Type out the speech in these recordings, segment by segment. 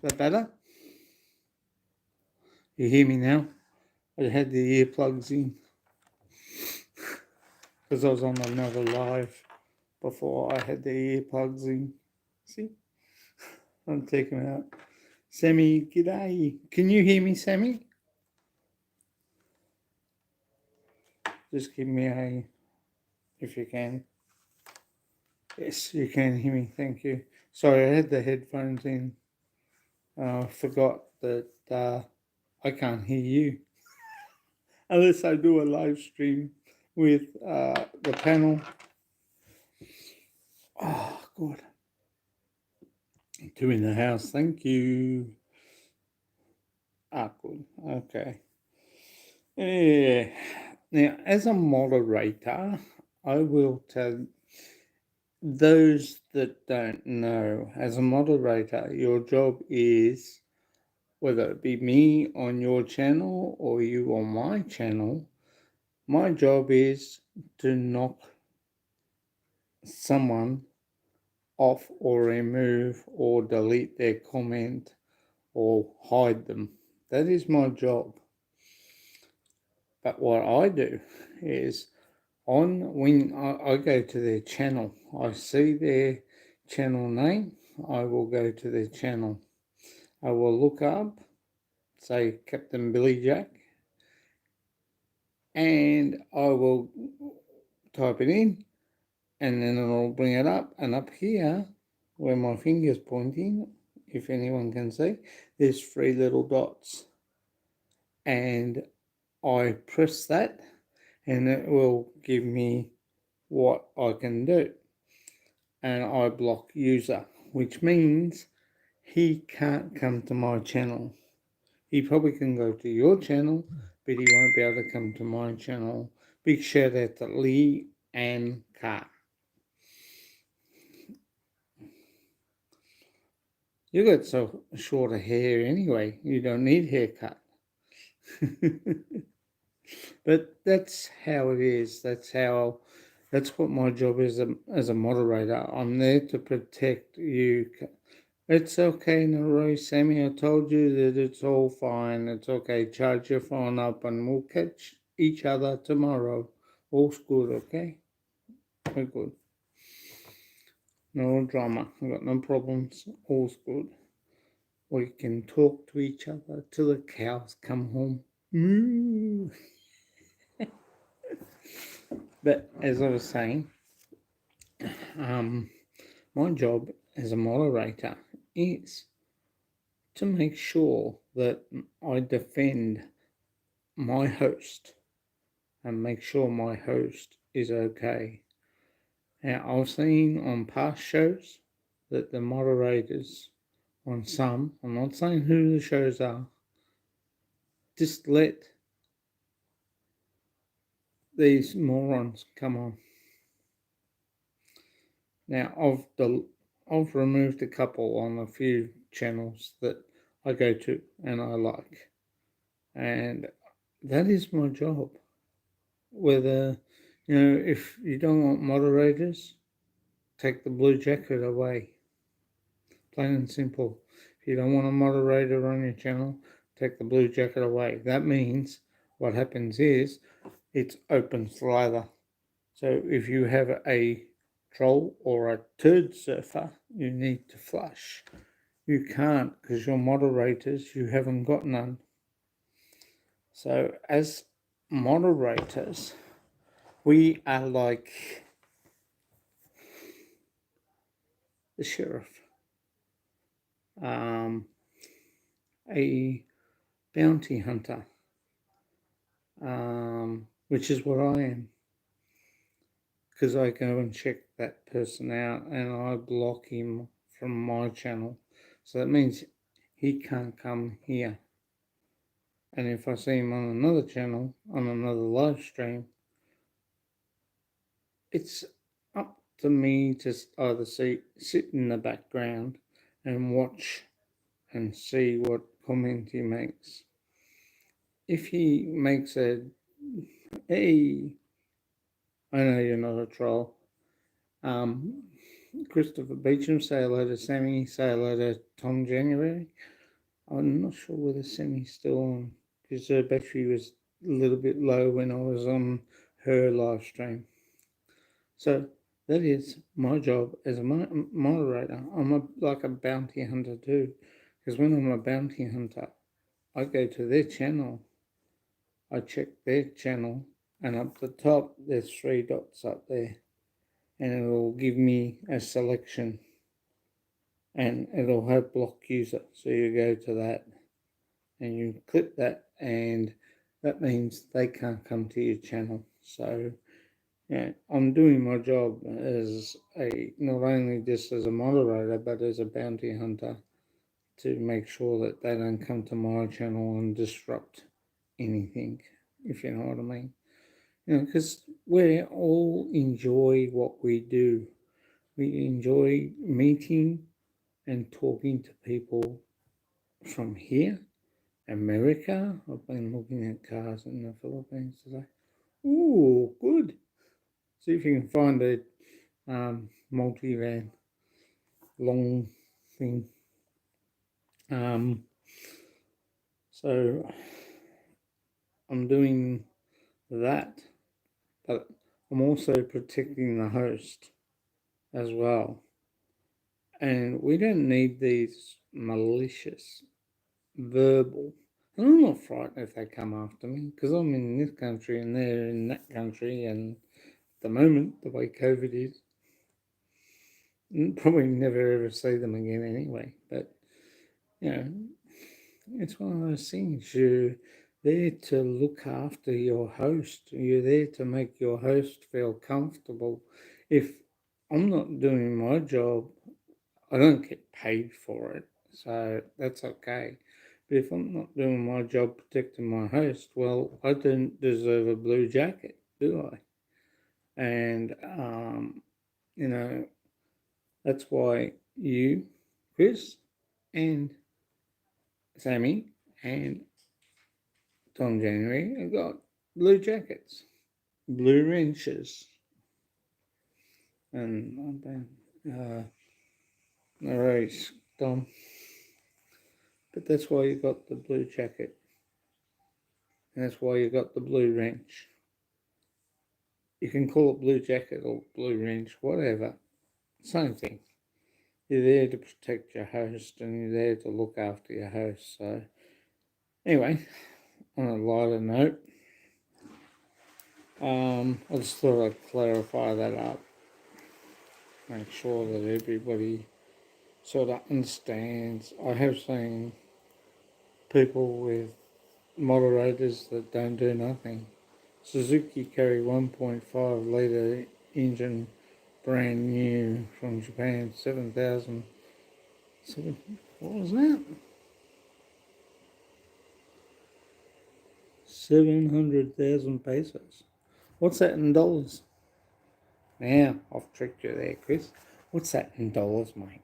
that better? You hear me now? I had the earplugs in because I was on another live before I had the earplugs in. See? I'll take them out. Sammy, g'day. Can you hear me, Sammy? Just give me a, if you can. Yes, you can hear me. Thank you. Sorry, I had the headphones in. I forgot that I can't hear you unless I do a live stream with the panel. Oh, God. Two in the house. Thank you. Ah, good. Okay. Yeah. Now, as a moderator, I will tell those that don't know, as a moderator, your job is, whether it be me on your channel or you on my channel, my job is to knock someone off or remove or delete their comment or hide them. That is my job. But what I do is when I go to their channel, I see their channel name, I will go to their channel. I will look up, say Captain Billy Jack, and I will type it in, and then it'll bring it up. And up here, where my finger's pointing, if anyone can see, there's 3 little dots. And I press that, and it will give me what I can do. And I block user, which means he can't come to my channel. He probably can go to your channel, but he won't be able to come to my channel. Big shout out to Lee and Kat. You got so short hair anyway. You don't need haircut. But that's how it is. That's what my job is as a moderator. I'm there to protect you. It's okay, Naroy. Sammy, I told you that it's all fine. It's okay. Charge your phone up and we'll catch each other tomorrow. All's good, okay? We're good. No drama. I got no problems. All's good. We can talk to each other till the cows come home. Moo. But as I was saying, my job as a moderator is to make sure that I defend my host and make sure my host is okay. Now, I've seen on past shows that the moderators on some, I'm not saying who the shows are, just let these morons come on. Now, I've removed a couple on a few channels that I go to and I like. And that is my job. Whether, if you don't want moderators, take the blue jacket away. Plain and simple. If you don't want a moderator on your channel, take the blue jacket away. That means what happens is it's open slather. So if you have a troll or a turd surfer, you need to flush. You can't because you're moderators, you haven't got none. So as moderators, we are like the sheriff, a bounty hunter, which is what I am. Because I go and check that person out and I block him from my channel. So that means he can't come here. And if I see him on another channel, on another live stream, it's up to me to either sit in the background and watch and see what comment he makes. If he makes hey, I know you're not a troll. Christopher Beecham, say hello to Sammy, say hello to Tom January. I'm not sure whether Sammy's still on because her battery was a little bit low when I was on her live stream. So that is my job as a moderator. I'm like a bounty hunter too, because when I'm a bounty hunter, I go to their channel, I check their channel, and up the top there's 3 dots up there, and it will give me a selection, and it'll have block user. So you go to that, and you click that, and that means they can't come to your channel. So yeah, I'm doing my job as not only just as a moderator, but as a bounty hunter to make sure that they don't come to my channel and disrupt anything, if you know what I mean. Because we all enjoy what we do. We enjoy meeting and talking to people from here, America. I've been looking at cars in the Philippines today. Ooh, good. See if you can find a multi-van long thing. So I'm doing that, but I'm also protecting the host as well. And we don't need these malicious verbal. And I'm not frightened if they come after me because I'm in this country and they're in that country. And at the moment, the way COVID is, probably never ever see them again anyway. But, it's one of those things. You're there to look after your host. You're there to make your host feel comfortable. If I'm not doing my job, I don't get paid for it, so that's okay. But if I'm not doing my job protecting my host, well, I don't deserve a blue jacket, do I? And, that's why you, Chris, and Sammy, and Tom January have got blue jackets, blue wrenches, and no worries, Tom. But that's why you got the blue jacket, and that's why you got the blue wrench. You can call it blue jacket or blue wrench, whatever. Same thing. You're there to protect your host and you're there to look after your host. So, anyway, on a lighter note, I just thought I'd clarify that up. Make sure that everybody sort of understands. I have seen people with moderators that don't do nothing. Suzuki carry 1.5 litre engine, brand new from Japan, 7,000. What was that? 700,000 pesos. What's that in dollars? Now, I've tricked you there, Chris. What's that in dollars, mate?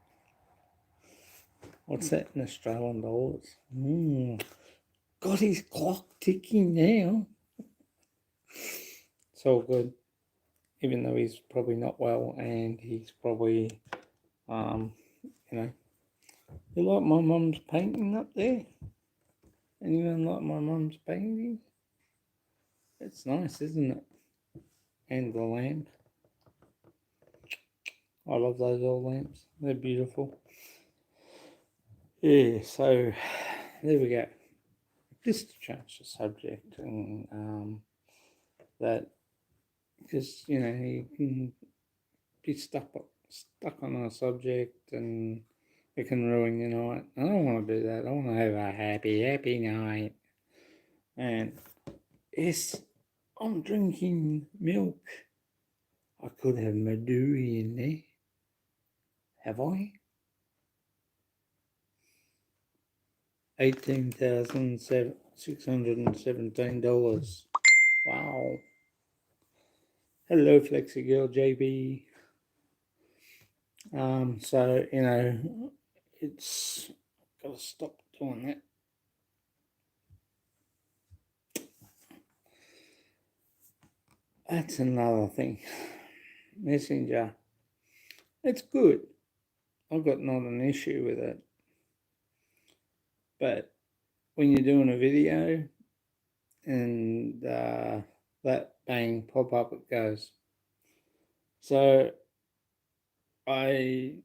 What's that in Australian dollars? Got his clock ticking now. It's all good. Even though he's probably not well and he's probably, you like my mum's painting up there? Anyone like my mum's painting? It's nice, isn't it? And the lamp. I love those old lamps. They're beautiful. Yeah, so there we go. Just to change the subject and that because you can be stuck on a subject and it can ruin your night. I don't want to do that. I want to have a happy night. And yes, I'm drinking milk. I could have Maduri in there. Have I? $18,617. Wow. Hello, Flexi Girl JB. So, it's gotta stop doing that. That's another thing. Messenger. It's good. I've got not an issue with it. But when you're doing a video and that bang pop up, it goes. So I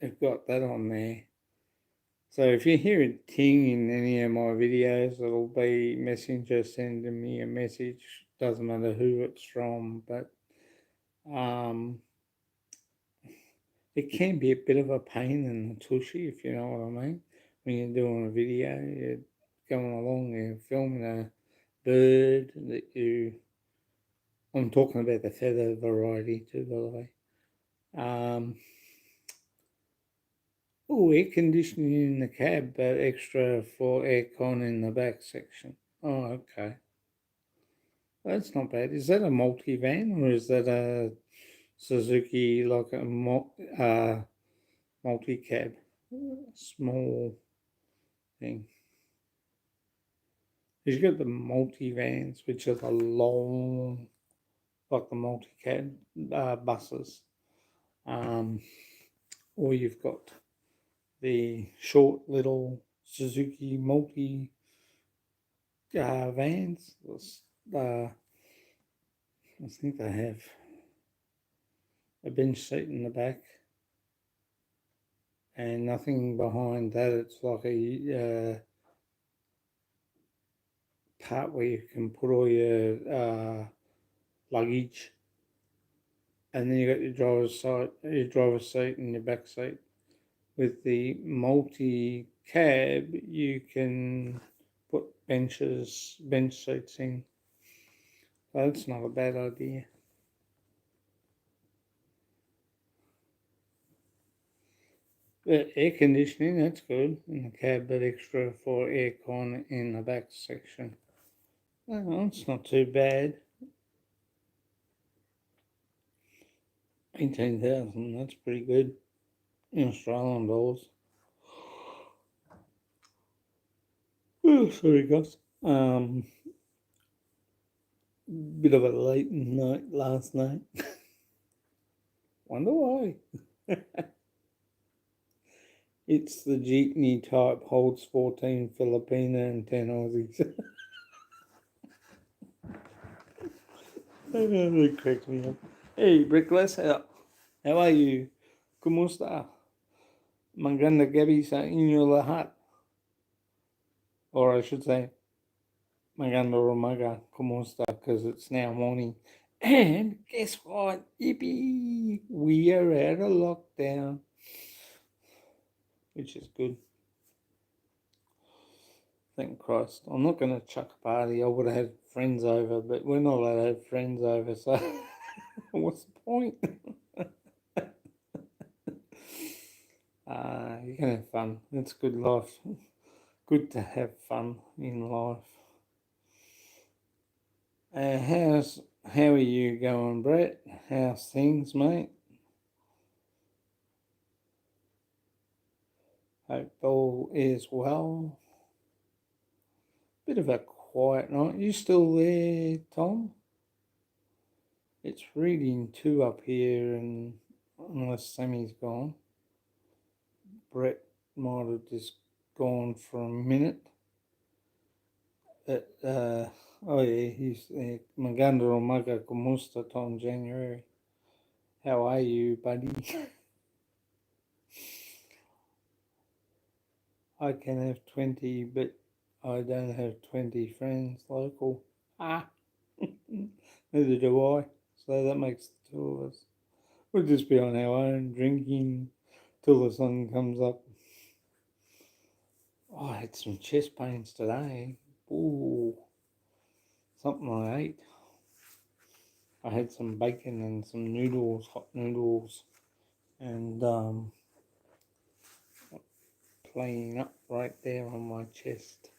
have got that on there. So if you hear a ting in any of my videos, it'll be Messenger sending me a message. Doesn't matter who it's from, but um, it can be a bit of a pain in the tushy, if you know what I mean. When you're doing a video, you're going along, you're filming a bird that you. I'm talking about the feather variety too, by the way. Air conditioning in the cab, but extra for aircon in the back section. Oh, okay. That's not bad. Is that a multi-van or is that a Suzuki, like a multi-cab? Small thing. You've got the multi-vans, which are the long, like the multi-cab buses. Or you've got the short little Suzuki multi vans. I think they have a bench seat in the back and nothing behind that. It's like a part where you can put all your luggage, and then you got your driver's seat, and your back seat. With the multi cab, you can put bench seats in. That's not a bad idea. But air conditioning, that's good in the cab, but extra for aircon in the back section. Oh, it's not too bad. 18,000, that's pretty good in Australian dollars. Oh, sorry, guys. Bit of a late night last night. Wonder why. It's the jeepney type, holds 14 Filipino and 10 Aussies. That cracked me up. Hey, Brickless, how are you? Kumusta? Maganda gabi sa inyo lahat. Or I should say, maganda umaga, kumusta, because it's now morning. And guess what? Yippee! We are out of lockdown, which is good. Thank Christ. I'm not going to chuck a party. I would have had friends over, but we're not allowed to have friends over, so what's the point? You can have fun. It's good life. Good to have fun in life. How are you going, Brett? How's things, mate? Hope all is well. Bit of a quiet night. You still there, Tom? It's reading 2 up here, and unless Sammy's gone, Brett might have just gone for a minute. Oh yeah, he's there. Maganda Umaga Kumusta, Tom January. How are you, buddy? I can have 20, but I don't have 20 friends local. Ah, neither do I. So that makes the 2 of us. We'll just be on our own, drinking till the sun comes up. Oh, I had some chest pains today. Ooh, something I ate. I had some bacon and some noodles, hot noodles, and playing up right there on my chest.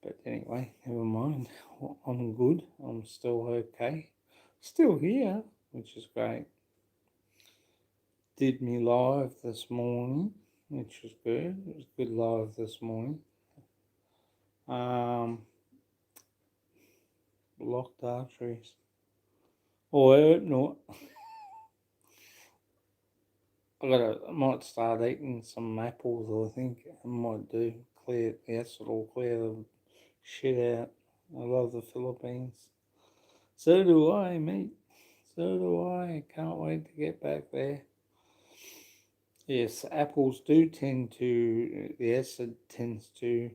But anyway, never mind. I'm good. I'm still okay. Still here, which is great. Did me live this morning, which was good. It was good live this morning. Blocked arteries. Oh, I hope not. I might start eating some apples, I think. I might do. Clear the acid will clear the shit out. I love the Philippines. So do I, mate. So do I. Can't wait to get back there. Yes, apples do tend to, the acid tends to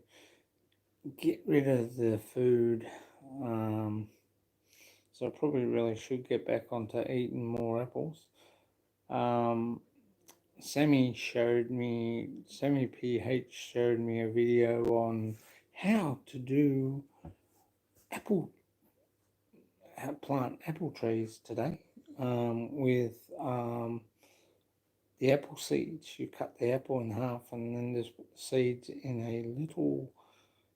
get rid of the food. So I probably really should get back onto eating more apples. Um, Sammy PH showed me a video on how to do apple, plant apple trees today with the apple seeds. You cut the apple in half and then just put the seeds in a little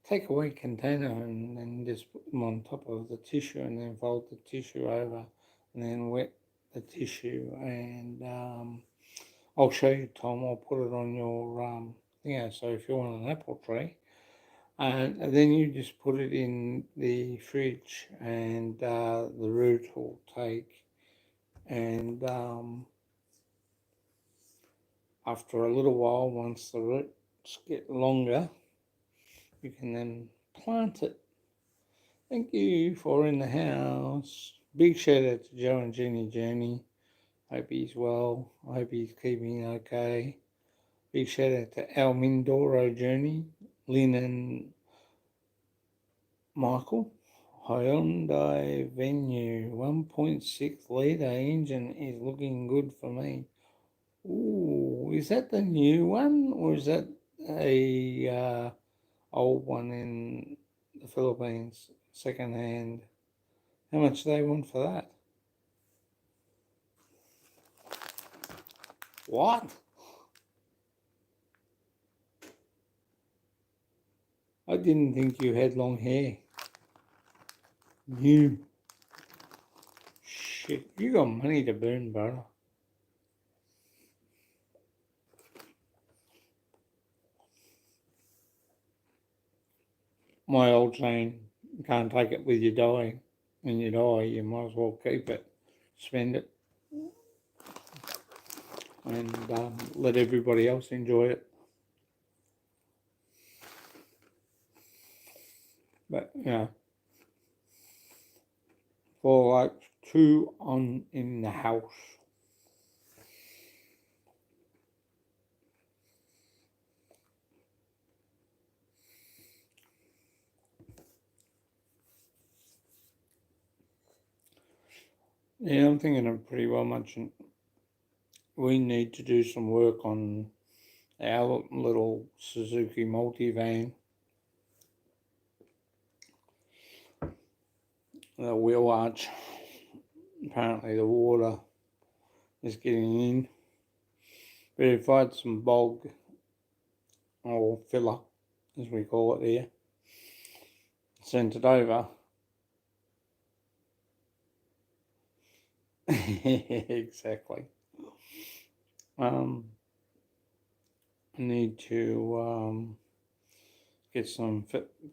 takeaway container and then just put them on top of the tissue and then fold the tissue over and then wet the tissue and I'll show you, Tom. I'll put it on your so if you want an apple tree and then you just put it in the fridge and the root will take and after a little while, once the roots get longer, you can then plant it. Thank you for in the house. Big shout out to Joe and Jenny Journey. Hope he's well. I hope he's keeping okay. Big shout out to Al Mindoro Journey, Lynn and Michael. Hyundai Venue 1.6 litre engine is looking good for me. Ooh, is that the new one or is that a old one in the Philippines, second hand? How much do they want for that? What? I didn't think you had long hair. You. Shit, you got money to burn, brother. My old saying, you can't take it with you die. When you die, you might as well keep it, spend it, and let everybody else enjoy it. But, for like two on in the house. Yeah, I'm thinking of pretty well much. We need to do some work on our little Suzuki multivan. The wheel arch. Apparently the water is getting in. But if I had some bog or filler, as we call it here, sent it over. Exactly. I need to get some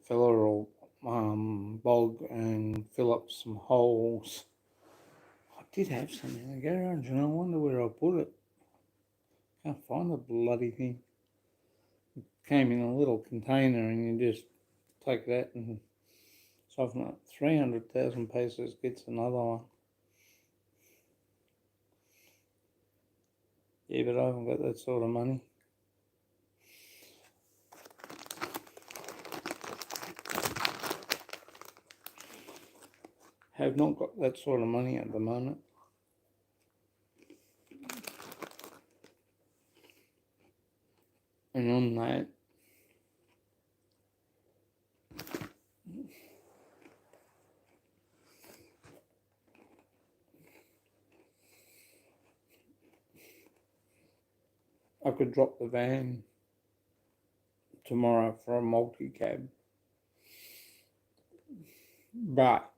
filler or bog and fill up some holes. I did have some in the garage and I wonder where I put it. Can't find the bloody thing. It came in a little container and you just take that and soften it. 300,000 pesos gets another one. Yeah, but I haven't got that sort of money. Have not got that sort of money at the moment. And on that, I could drop the van tomorrow for a multi-cab. But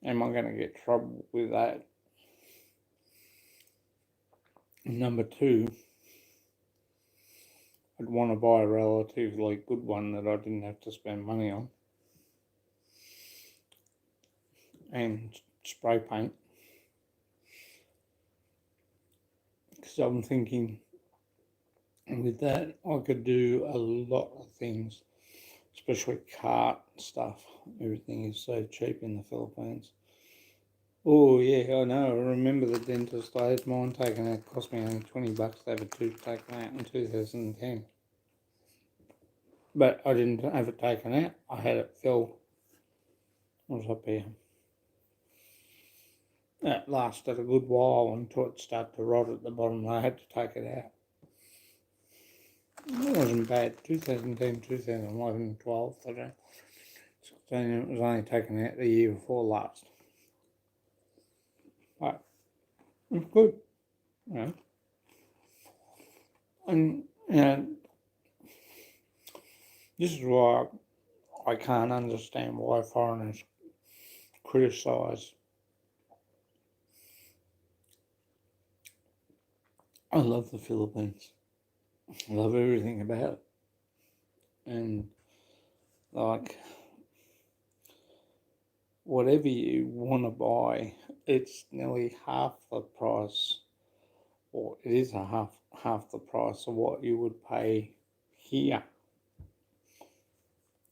am I going to get trouble with that? Number two, I'd want to buy a relatively good one that I didn't have to spend money on. And spray paint. because I'm thinking with that I could do a lot of things, especially cart stuff. Everything is so cheap in the Philippines. Oh yeah, I know. I remember the dentist. I had mine taken out. It cost me only $20 to have a tooth taken out in 2010. But I didn't have it taken out. I had it filled. It was up here. That lasted a good while until it started to rot at the bottom. I had to take it out. It wasn't bad. 2010, 2011, 12, 13, 16. It was only taken out the year before last. But it's good. You know. And this is why I can't understand why foreigners criticise. I love the Philippines. I love everything about it. And like whatever you want to buy, it's nearly half the price, or it is half the price of what you would pay here.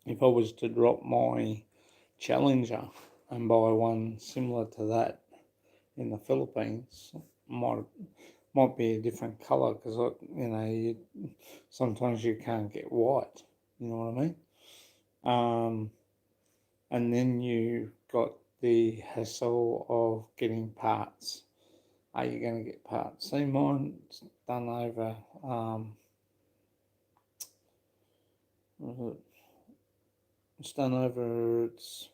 If I was to drop my Challenger and buy one similar to that in the Philippines, might be a different colour because sometimes you can't get white. You know what I mean? And then you got the hassle of getting parts. Are you going to get parts? See, mine's done over. It's done over its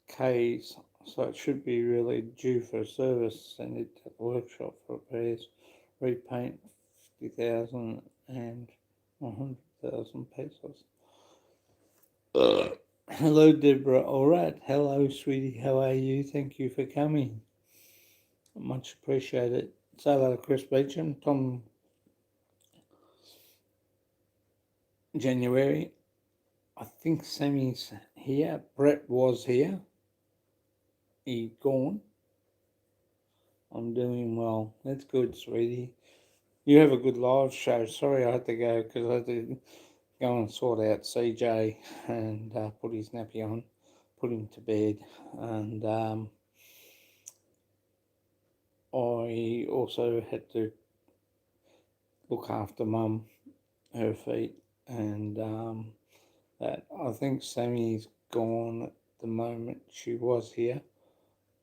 K's, so it should be really due for a service. Send it to the workshop for repairs, repaint 50,000 and 100,000 pesos. Hello, Deborah. All right. Hello, sweetie. How are you? Thank you for coming. Much appreciated. Say hello to Chris Beecham, Tom January. I think Sammy's here. Brett was here. He gone. I'm doing well. That's good, sweetie. You have a good live show. Sorry I had to go because I had to go and sort out CJ and put his nappy on, put him to bed. And I also had to look after Mum, her feet, and that I think Sammy's gone at the moment. She was here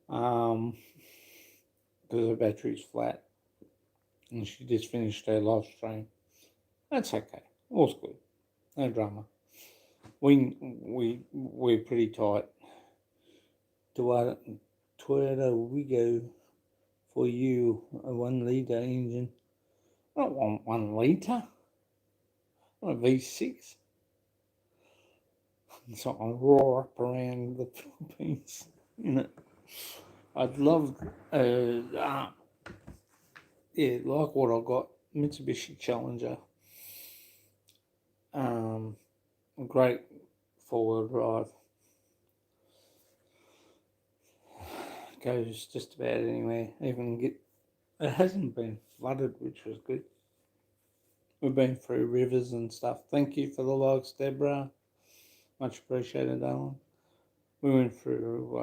because her battery's flat and she just finished her live stream. That's okay. All's good. No drama. We're pretty tight. Toyota Wigo for you, a 1 litre engine. I don't want 1 litre. I want a V6. So I roar up around the Philippines. I'd love, like what I got, Mitsubishi Challenger. Great 4-wheel drive. Goes just about anywhere. It hasn't been flooded, which was good. We've been through rivers and stuff. Thank you for the likes, Deborah. Much appreciated, Alan. We went through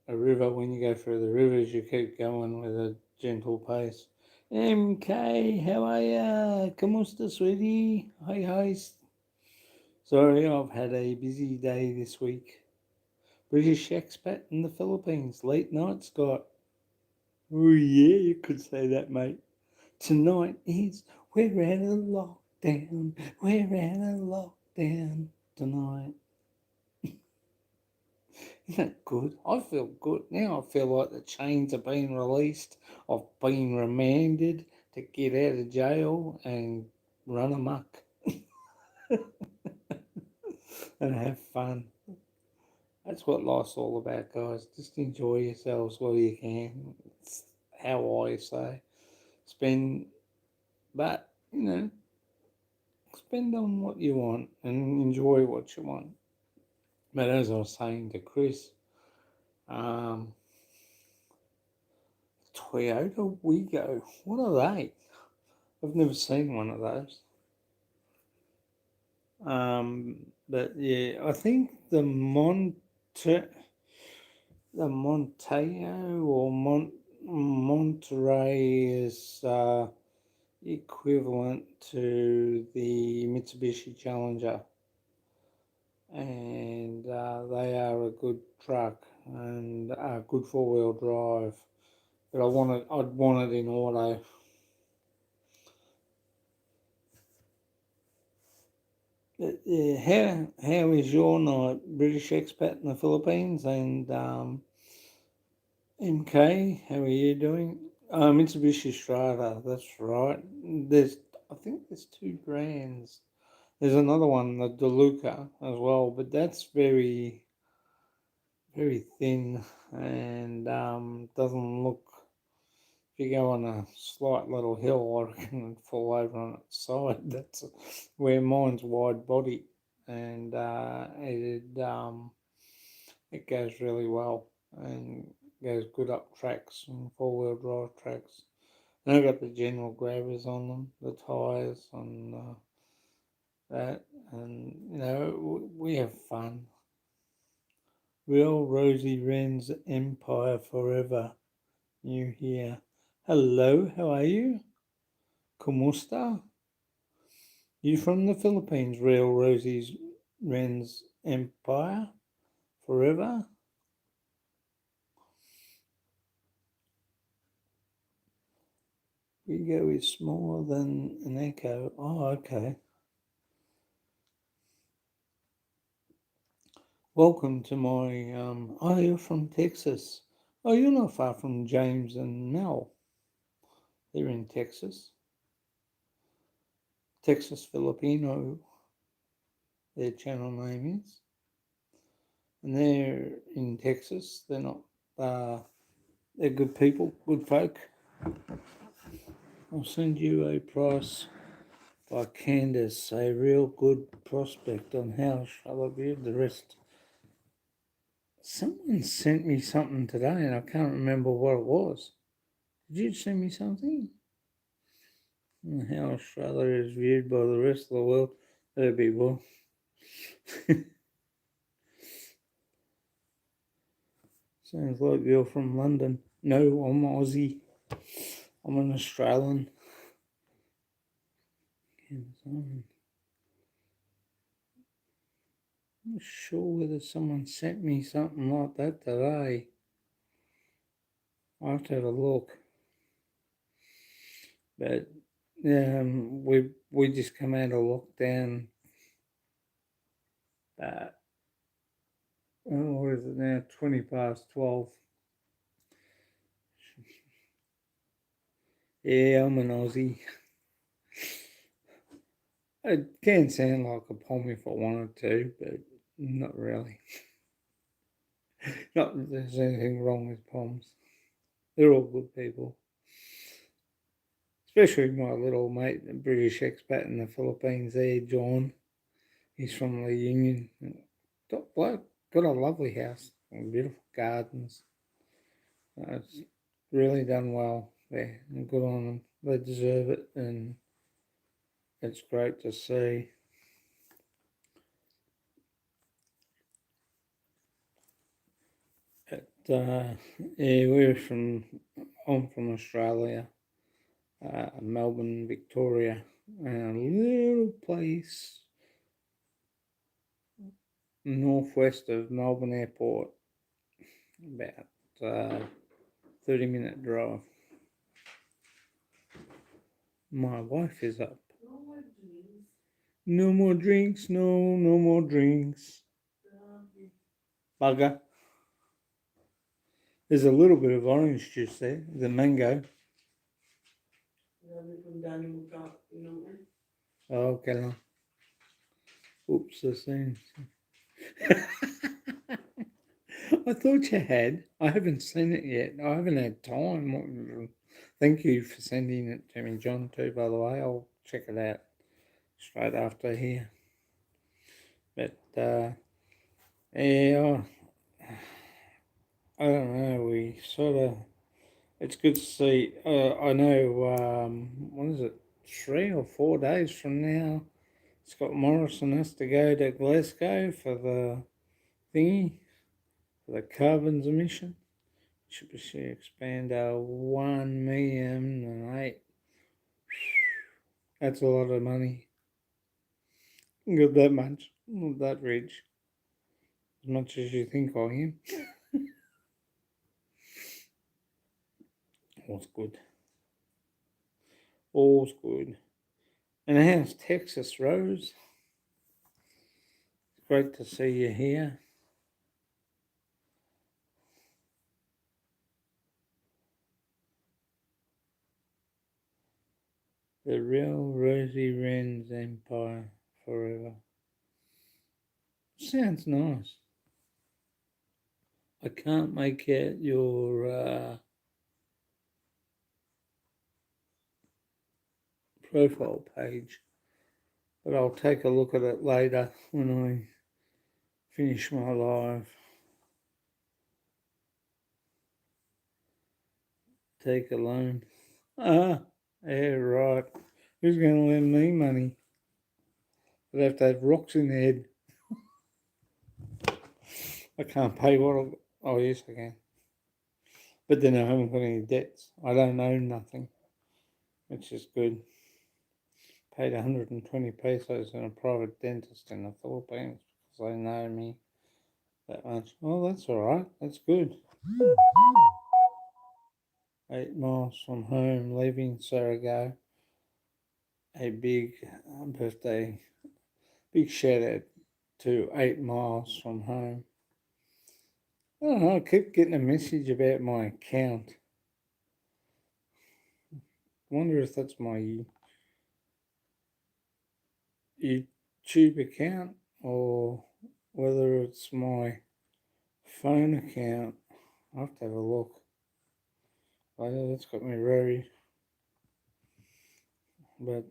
a river. When you go through the rivers, you keep going with a gentle pace. MK, how are ya? ¿Cómo está, sweetie? Hi. Sorry, I've had a busy day this week. British expat in the Philippines. Late night, Scott. Oh yeah, you could say that, mate. Tonight is we're out of lockdown. We're out of lockdown tonight. Isn't that good? I feel good. Now I feel like the chains are being released. I've been remanded to get out of jail and run amok and have fun. That's what life's all about, guys. Just enjoy yourselves while you can. It's how I say. Spend on what you want and enjoy what you want. But as I was saying to Chris, Toyota Wigo. What are they? I've never seen one of those. But yeah, I think the Monteo or Monterey is equivalent to the Mitsubishi Challenger, and they are a good truck and a good four-wheel drive. But I'd want it in auto. But yeah, how is your night, British expat in the Philippines, and MK? How are you doing? Mitsubishi Strata, that's right. I think there's two brands. There's another one, the DeLuca, as well, but that's very, very thin and doesn't look. If you go on a slight little hill, I reckon it'd fall over on its side. That's where mine's wide body, and it goes really well and goes good up tracks and four-wheel drive tracks. And I've got the general grabbers on them, the tyres on that, and we have fun. Real Rosie Wren's Empire Forever. You here? Hello, how are you? ¿Cómo está? You from the Philippines, Real Rosie's Wren's Empire Forever? Ego is smaller than an Echo. Oh, okay. Welcome to my, oh, you're from Texas. Oh, you're not far from James and Mel. They're in Texas. Texas Filipino, their channel name is. And they're in Texas. They're not, they're good people, good folk. I'll send you a price by Candace, a real good prospect on how shall I view the rest. Someone sent me something today and I can't remember what it was. Did you send me something? How Australia is viewed by the rest of the world. That'd be well. Sounds like you're from London. No, I'm Aussie. I'm an Australian. I'm not sure whether someone sent me something like that today. I'll have to have a look. But we just come out of lockdown. What is it now? 12:20. Yeah, I'm an Aussie. It can sound like a pom if I wanted to, but not really. Not that there's anything wrong with poms. They're all good people. Especially my little mate, the British expat in the Philippines there, John. He's from the Union. Top bloke. Got a lovely house and beautiful gardens. It's really done well there. And good on them. They deserve it, and it's great to see. Yeah, I'm from Australia, Melbourne, Victoria, and a little place northwest of Melbourne Airport, about 30-minute drive. My wife is up. No more drinks, no more drinks. Bugger. There's a little bit of orange juice there, the mango. Oh, okay. Oops, I seen. I thought you had. I haven't seen it yet. I haven't had time. Thank you for sending it to me, John, too, by the way. I'll check it out straight after here. But, yeah, I don't know. We sort of It's good to see. I know, what is it, 3 or 4 days from now, Scott Morrison has to go to Glasgow for the thingy, for the carbon emission. Should be expand 1,000,008. That's a lot of money. Got that much, not that rich, as much as you think I am. All's good. All's good. And how's Texas, Rose? It's great to see you here. The real Rosie Wren's Empire forever. Sounds nice. I can't make out your profile page, but I'll take a look at it later when I finish my live. Take a loan. Ah, yeah, right. Who's going to lend me money? I'd have to have rocks in the head. I can't pay what I've... Oh, yes, I can. But then I haven't got any debts. I don't own nothing, which is good. Paid 120 pesos in a private dentist in the Philippines because they know me that much. Oh, that's all right. That's good. 8 miles from home, leaving Sarago. A big birthday, big shout out to 8 miles from home. I don't know, I keep getting a message about my account. Wonder if that's my YouTube account or whether it's my phone account. I'll have to have a look. Oh, that's got me worried. But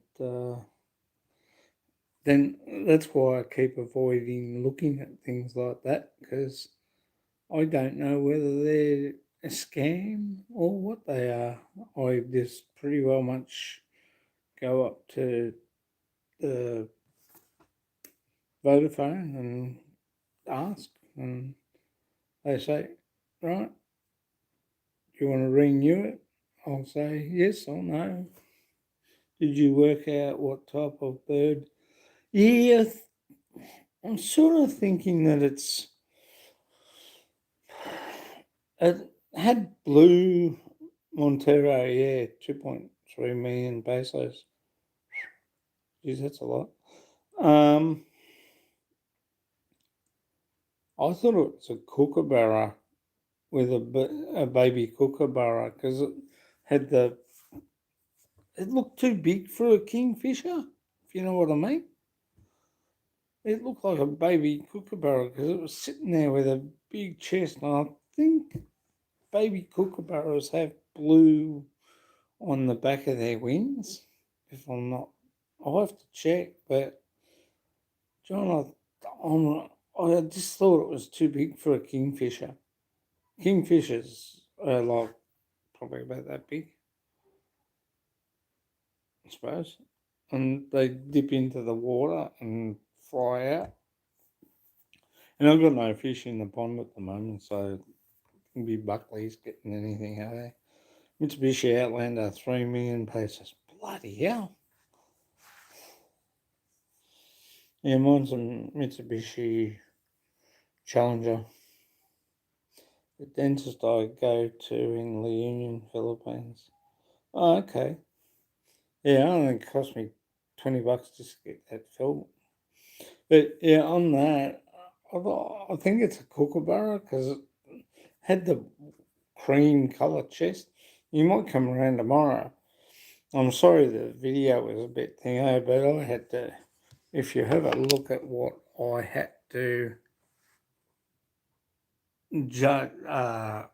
then that's why I keep avoiding looking at things like that because I don't know whether they're a scam or what they are. I just pretty well much go up to the Vodafone and ask, and they say, right, do you want to renew it? I'll say yes or no. Did you work out what type of bird? Yeah, I'm sort of thinking that it had blue Montero, yeah, 2.3 million pesos. Geez, that's a lot. I thought it was a kookaburra with a baby kookaburra because it had it looked too big for a kingfisher, if you know what I mean. It looked like a baby kookaburra because it was sitting there with a big chest, and I think baby kookaburras have blue on the back of their wings. If I'm not, I'll have to check. But John, I just thought it was too big for a kingfisher. Kingfishers are like probably about that big, I suppose, and they dip into the water and fly out. And I've got no fish in the pond at the moment, so it can be Buckley's getting anything out there. Mitsubishi Outlander, 3 million pesos. Bloody hell. Yeah, mine's a Mitsubishi Challenger. The dentist I go to in La Union, Philippines. Oh, okay. Yeah, it only cost me $20 just to get that filled. But yeah, on that, I think it's a kookaburra because it had the cream colour chest. You might come around tomorrow. I'm sorry the video was a bit thingo, but I had to, if you have a look at what I had to judge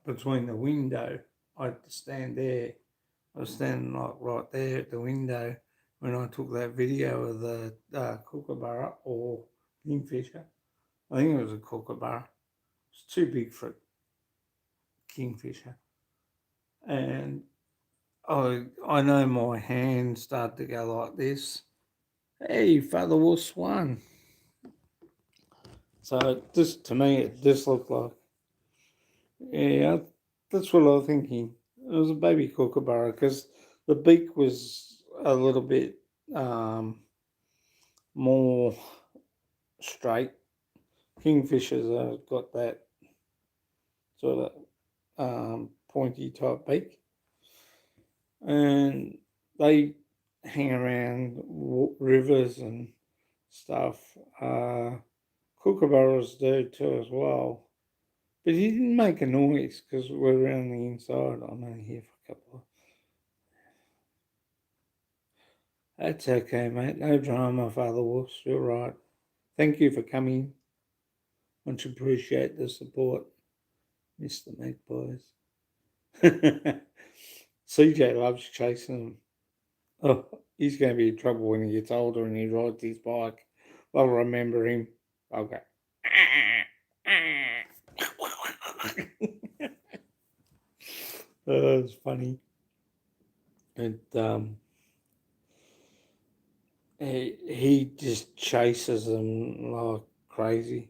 between the window, I had to stand there. I was standing like right there at the window when I took that video of the kookaburra or kingfisher. I think it was a kookaburra. It's too big for a kingfisher. And I know my hands start to go like this. Hey, Father Wolf's won. So this to me, it just looked like, yeah, that's what I was thinking. It was a baby kookaburra because the beak was a little bit more straight. Kingfishers have got that sort of pointy type beak, and they hang around rivers and stuff. Kookaburras do too as well. But he didn't make a noise because we're around the inside. I'm only here for a couple of. That's okay, mate. No drama, Father Wolf. You're right. Thank you for coming. Much appreciate the support, Mr. Magpies. CJ loves chasing them. Oh, he's going to be in trouble when he gets older and he rides his bike. They'll remember him. Okay. It's funny. And he just chases them like crazy.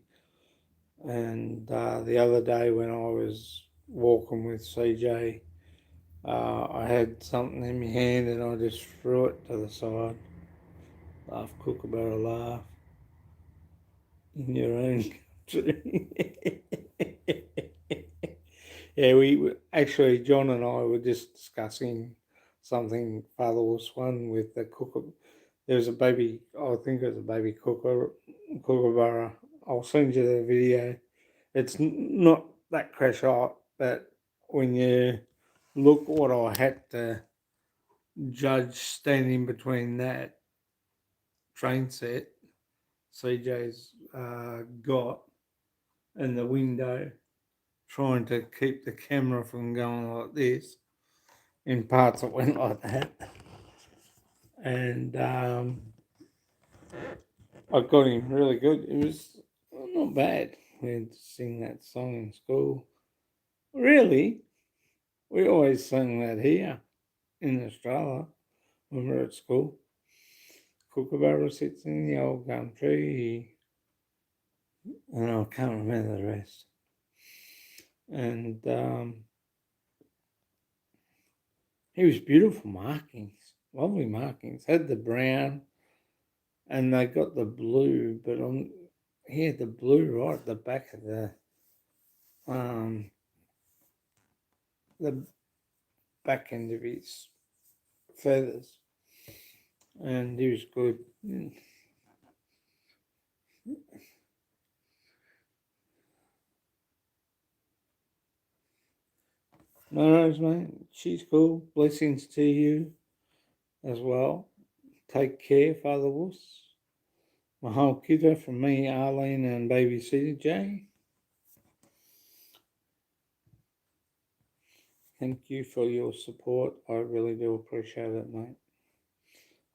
And the other day when I was walking with CJ, I had something in my hand and I just threw it to the side. Laugh, kookaburra, laugh in your own country. Yeah, we actually, John and I were just discussing something Father was one with the kookaburra. There was a baby, I think it was a baby kookaburra. I'll send you the video. It's not that crash out, but when you look what I had to judge standing between that train set CJ's got and the window, trying to keep the camera from going like this. In parts, it went like that, and I got him really good. It was not bad. We had to sing that song in school. Really, we always sang that here in Australia when we were at school. Kookaburra sits in the old gum tree, and I can't remember the rest. And he was beautiful markings, lovely markings. Had the brown, and they got the blue, but he had the blue right at the back of um, the back end of his feathers, and he was good. No worries, mate. She's cool. Blessings to you as well. Take care, Father Wuss. Mahal Kita from me, Arlene, and baby CJ. Thank you for your support. I really do appreciate it, mate.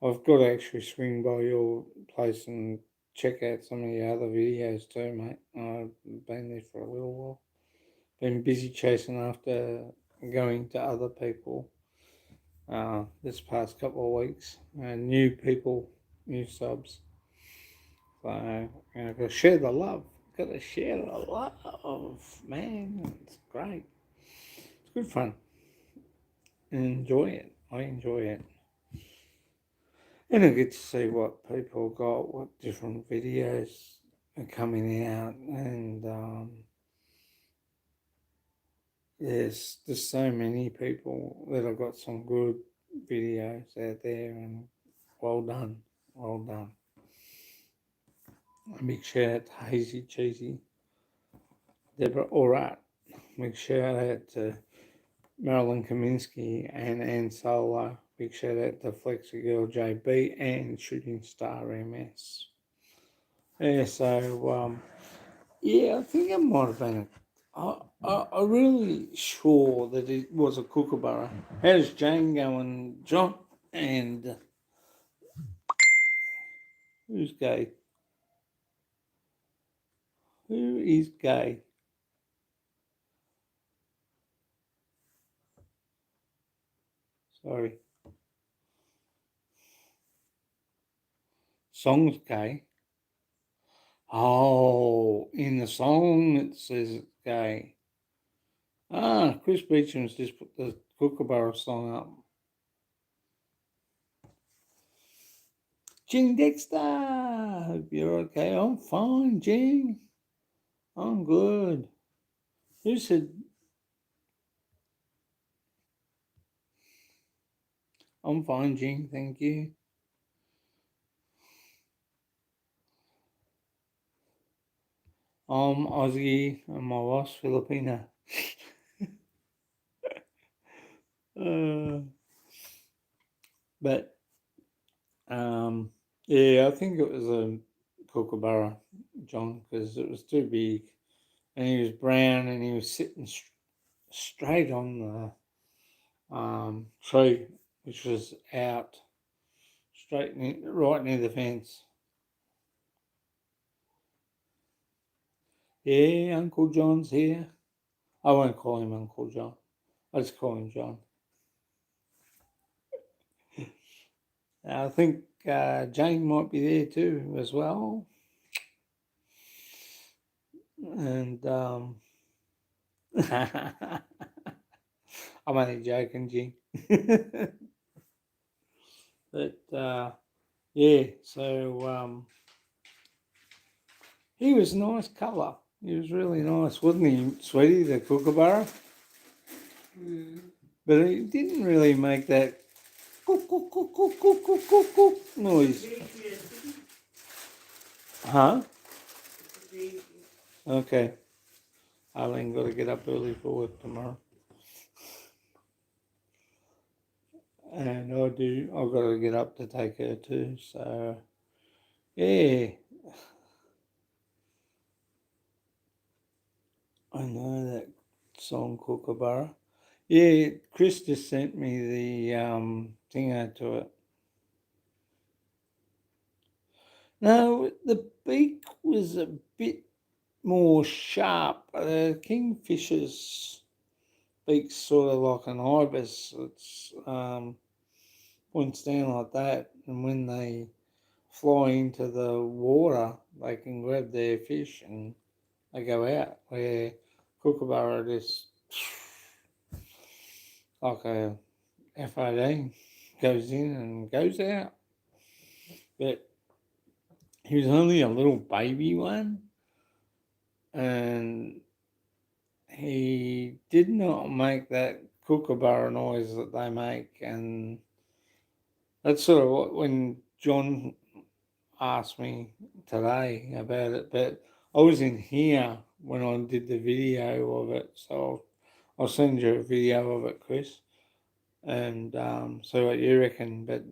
I've got to actually swing by your place and check out some of your other videos too, mate. I've been there for a little while. Been busy chasing after going to other people this past couple of weeks. New people, new subs. So, I've got to share the love. Got to share the love, man. It's great. It's good fun. Enjoy it. I enjoy it. And I get to see what people got, what different videos are coming out, and there's just so many people that have got some good videos out there, and well done, well done. A big shout out to Hazy Cheesy, Deborah Alright. Big shout out to Marilyn Kaminsky and Ann Solo. Big shout out to Flexi Girl JB and Shooting Star MS. Yeah, so yeah, I think it might have been. I'm really sure that it was a kookaburra. How's Jane going, John? And who's gay? Who is gay? Sorry. Song's gay. Oh, in the song it says it's gay. Ah, Chris Beecham's just put the Kookaburra song up. Jing Dexter, hope you're okay. I'm fine, Jing. I'm good. Who said I'm fine, Jing? Thank you. I'm Aussie and my wife's Filipina. uh, but yeah, I think it was a Kookaburra, John, because it was too big, and he was brown, and he was sitting straight on the tree, which was out straight right near the fence. Yeah, Uncle John's here. I won't call him Uncle John. I just call him John. I think Jane might be there too as well. And I'm only joking, Jing. But yeah, so he was a nice colour. He was really nice, wasn't he, Sweetie, the Kookaburra? Mm. But he didn't really make that cook, cook, cook, cook, cook, cook, cook, cook noise. Huh? Okay. Arlene got to get up early for work tomorrow. And I've got to get up to take her too. So, yeah, I know that song, Kookaburra. Yeah, Chris just sent me the thing out to it. No, the beak was a bit more sharp. Kingfisher's beak's sort of like an ibis. It's points down like that, and when they fly into the water, they can grab their fish and they go out. Where Kookaburra just like a F-18 goes in and goes out. But he was only a little baby one, and he did not make that Kookaburra noise that they make. And that's sort of what, when John asked me today about it, but I was in here when I did the video of it, so I'll send you a video of it, Chris, and see what you reckon. But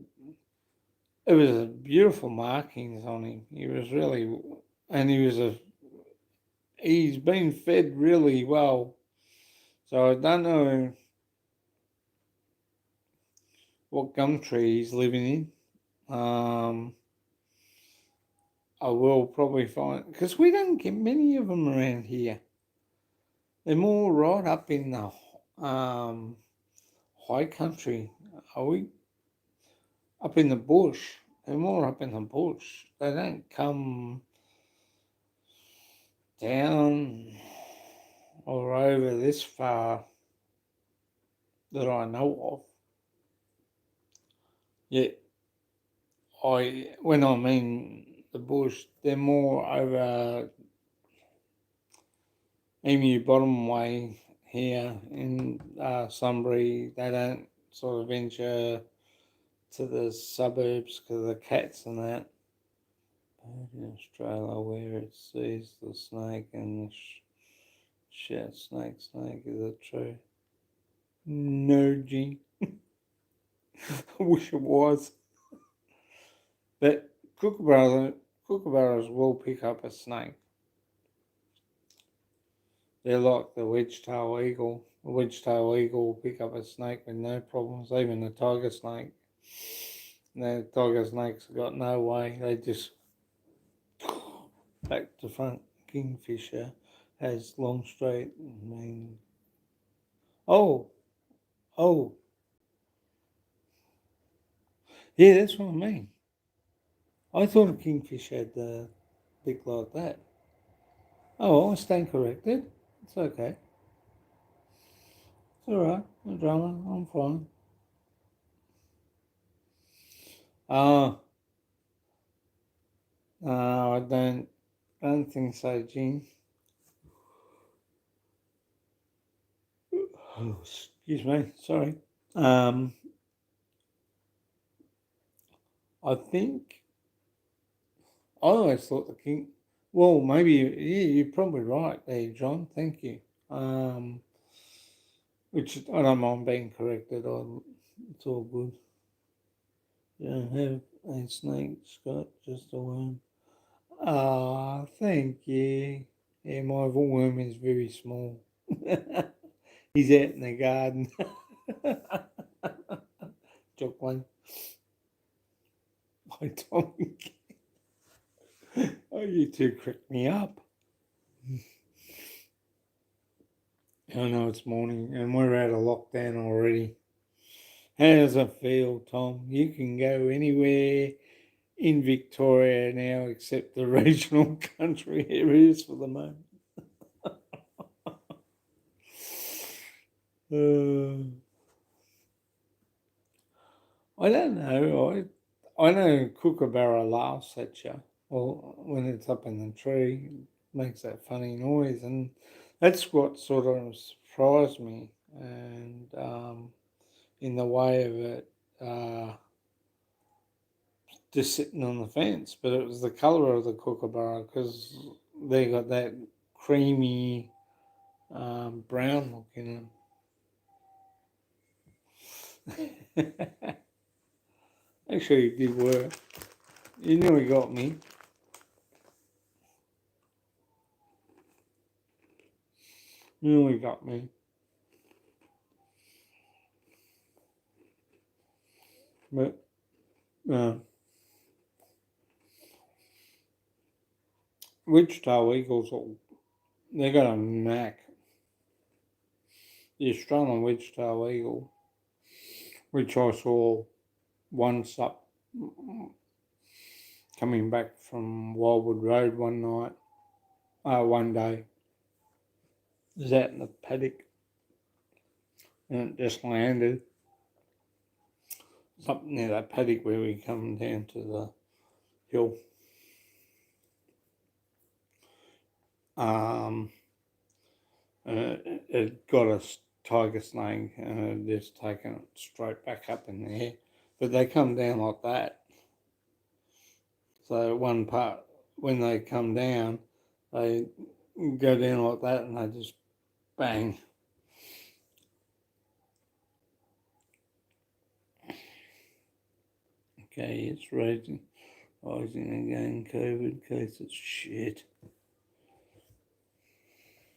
it was a beautiful markings on him. He was really, and he's been fed really well. So I don't know what gum tree he's living in. I will probably find, because we don't get many of them around here. They're more right up in the high country. Are we up in the bush? They're more up in the bush. They don't come down or over this far that I know of. Yet when I mean the bush, they're more over Emu Bottom Way here in Sunbury. They don't sort of venture to the suburbs because of the cats and that. In Australia, where it sees the snake and the shout, snake, is it true? No, G. I wish it was. But kookaburras will pick up a snake. They're like the wedge-tail eagle. The wedge-tail eagle will pick up a snake with no problems, even the tiger snake. The tiger snakes have got no way. They just back to front. Kingfisher has long straight. I mean, oh, Yeah, that's what I mean. I thought a kingfish had a beak like that. Oh, I stand corrected. It's okay. It's alright. No drama. I'm fine. Oh, no, I don't think so, Jean. Oh, excuse me. Sorry. Um, I think I always thought the king. Well, maybe yeah, you're probably right there, John. Thank you. Um, which I don't mind being corrected. It's all good. You don't have a snake, Scott. Just a worm. Ah, thank you. Yeah, my worm is very small. He's out in the garden. Jockling. My tongue. Oh, you two cracked me up. I know it's morning and we're out of lockdown already. How does it feel, Tom? You can go anywhere in Victoria now except the regional country areas for the moment. Uh, I don't know. I know Kookaburra laughs at you. Well, when it's up in the tree, it makes that funny noise, and that's what sort of surprised me. And in the way of it, just sitting on the fence, but it was the colour of the Kookaburra because they got that creamy brown look in them. Actually, it did work. You nearly got me. You nearly got me. But uh, ridge-tail eagles, they got a knack. The Australian ridge-tail eagle, which I saw once up coming back from Wildwood Road one night, one day, was out in the paddock and it just landed up near that paddock where we come down to the hill. Um, it got a tiger snake and it just taken it straight back up in the air. But they come down like that. So one part, when they come down, they go down like that and they just bang. Okay, it's rising again. COVID cases. Shit,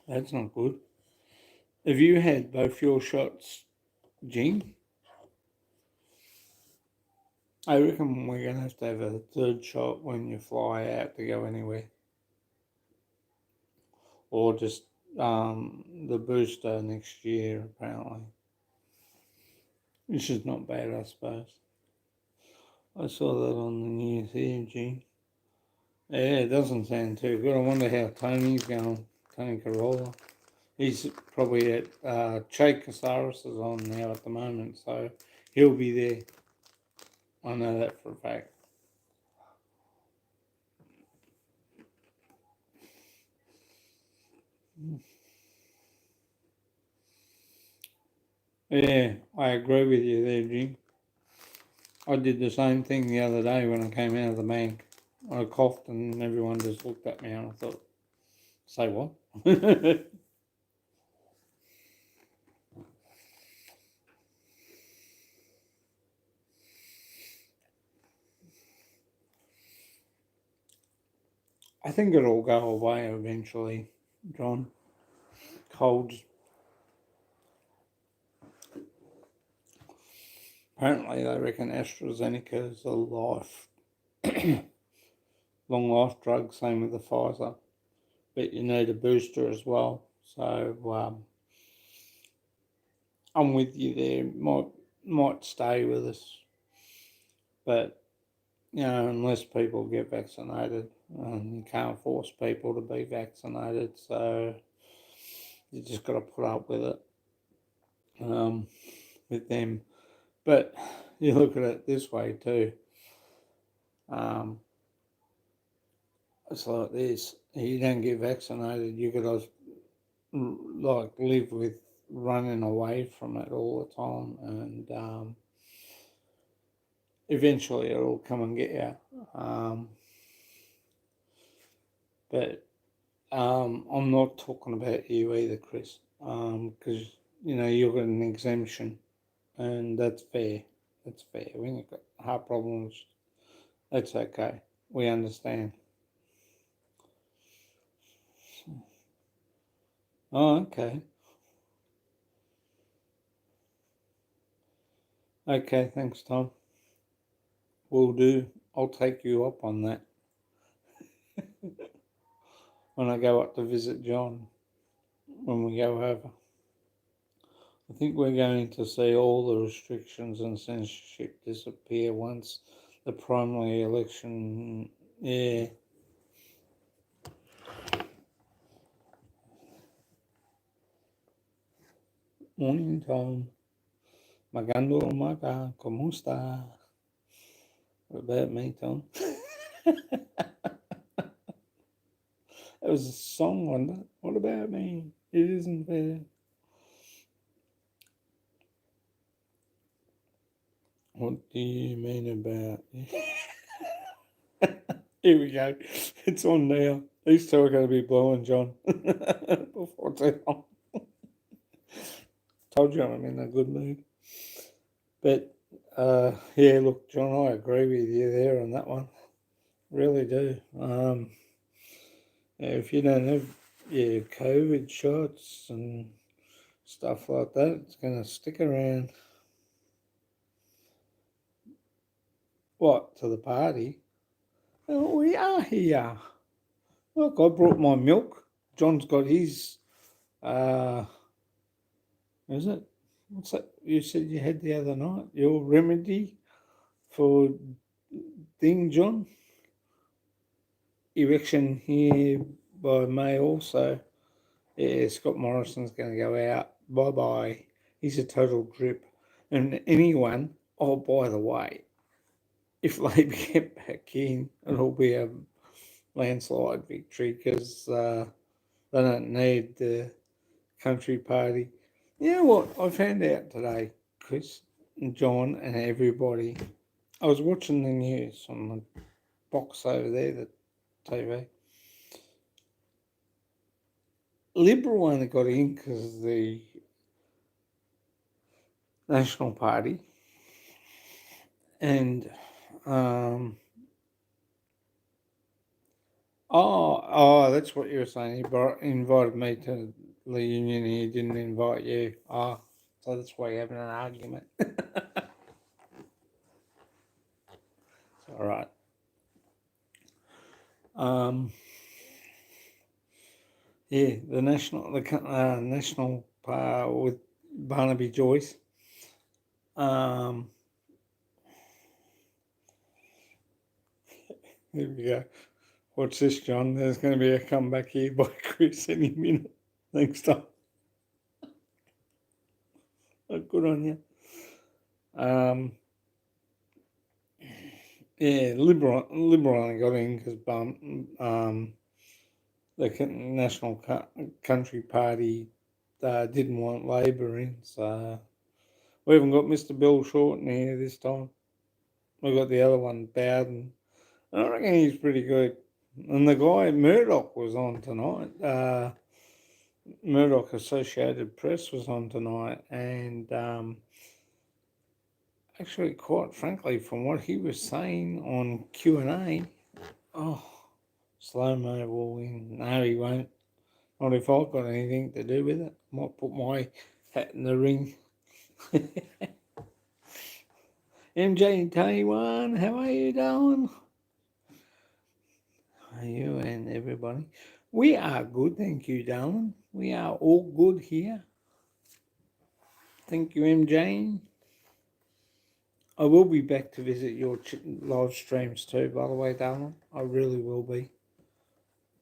that's not good. Have you had both your shots, Jing? I reckon we're gonna have a third shot when you fly out to go anywhere, or just the booster next year apparently, which is not bad, I suppose. I saw that on the news here, Jing. Yeah, it doesn't sound too good. I wonder how Tony's going. Tony Carolla. He's probably at Che Casares is on now at the moment, so he'll be there. I know that for a fact. Yeah, I agree with you there, Jim. I did the same thing the other day when I came out of the bank. I coughed and everyone just looked at me and I thought, say what? I think it'll go away eventually, John. Colds. Apparently, they reckon AstraZeneca is a long life drug, same with the Pfizer. But you need a booster as well. So I'm with you there. Might stay with us. But, unless people get vaccinated, you can't force people to be vaccinated, so you just got to put up with it, with them. But you look at it this way too. It's like this: you don't get vaccinated, you got to live with running away from it all the time, and eventually it'll come and get you. But I'm not talking about you either, Chris, because you've got an exemption, and that's fair. That's fair. When you've got heart problems, that's okay. We understand. Oh, okay. Okay, thanks, Tom. Will do. I'll take you up on that when I go up to visit John when we go over. I think we're going to see all the restrictions and censorship disappear once the primary election. Yeah. Morning, Tom. Magando umaga. ¿Cómo está? What about me, Tom? That was a song, wasn't it? What about me? It isn't fair. What do you mean about? Here we go. It's on now. These two are going to be blowing John before too long. Told you I'm in a good mood. But yeah, look, John, I agree with you there on that one. Really do. If you don't have your COVID shots and stuff like that, it's going to stick around. What, to the party? Oh, we are here. Look, I brought my milk. John's got his, is it? What's that you said you had the other night? Your remedy for thing, John? Erection here by May also. Yeah, Scott Morrison's going to go out. Bye-bye. He's a total drip. And anyone, oh, by the way, if Labor get back in, it'll be a landslide victory because they don't need the country party. You know what? I found out today, Chris and John and everybody. I was watching the news on the box over there, the TV. Liberal only got in because the National Party and that's what you were saying. He invited me to the union. He didn't invite you. So that's why you're having an argument. It's all right. Yeah, the national with Barnaby Joyce. Here we go. Watch this, John. There's going to be a comeback here by Chris any minute. Thanks, Tom. Oh, good on you. Yeah, Liberal only got in because the National Country Party didn't want Labor in, so we haven't got Mr. Bill Shorten here this time. We've got the other one, Bowden. I reckon he's pretty good. And the guy Murdoch was on tonight. Murdoch Associated Press was on tonight, and actually, quite frankly, from what he was saying on Q&A, Slow-mo will win. No, he won't. Not if I've got anything to do with it. Might put my hat in the ring. MJ in Taiwan, how are you doing? How are you and everybody? We are good, thank you, darling. We are all good here. Thank you, MJ. I will be back to visit your live streams too, by the way, darling. I really will be.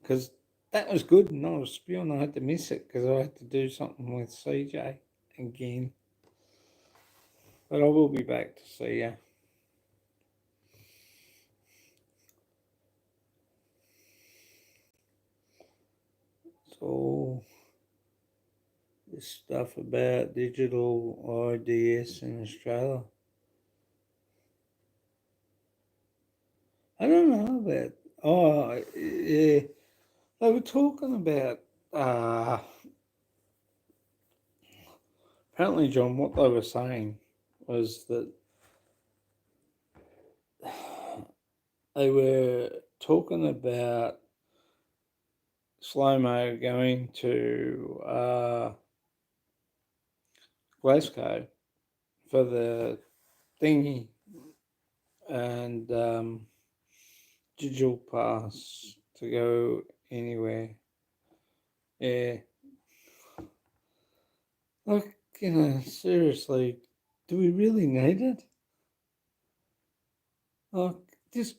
Because that was good, and I was spewing I had to miss it because I had to do something with CJ again. But I will be back to see you. So, this stuff about digital IDS in Australia. I don't know about. Oh, yeah. They were talking about. Apparently, John, what they were saying was that they were talking about slow-mo going to Glasgow for the thingy and digital pass to go anywhere. Yeah. Like, seriously, do we really need it? Like, just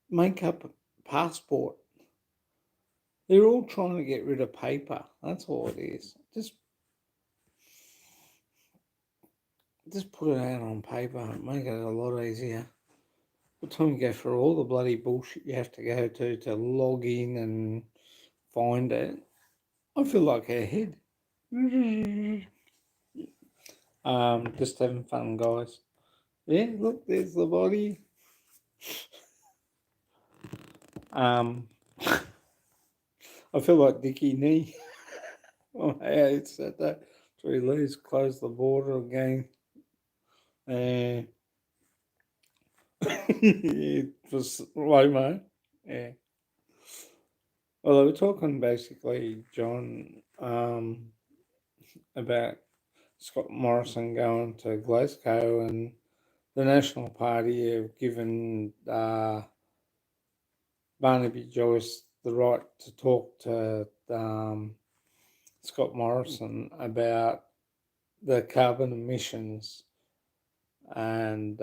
make up a passport. They're all trying to get rid of paper. That's all it is. Just put it out on paper and make it a lot easier. By the time you go through all the bloody bullshit you have to go to log in and find it, I feel like a head. Just having fun, guys. Yeah, look, there's the body. I feel like Dickie Knee. Oh, yeah, it's at that. Three leaves, close the border again. And it was slow-mo. Yeah. Well, they were talking basically, John, about Scott Morrison going to Glasgow, and the National Party have given Barnaby Joyce the right to talk to Scott Morrison about the carbon emissions, and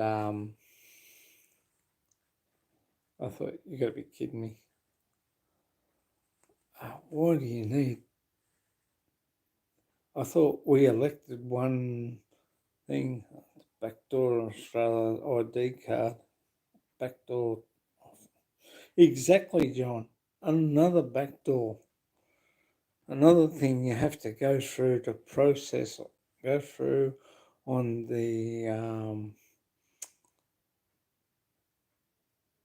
I thought, you got to be kidding me. Why do you need? I thought we elected one thing, backdoor Australia ID card, backdoor. Exactly, John. Another backdoor. Another thing you have to go through to process it. Go through on the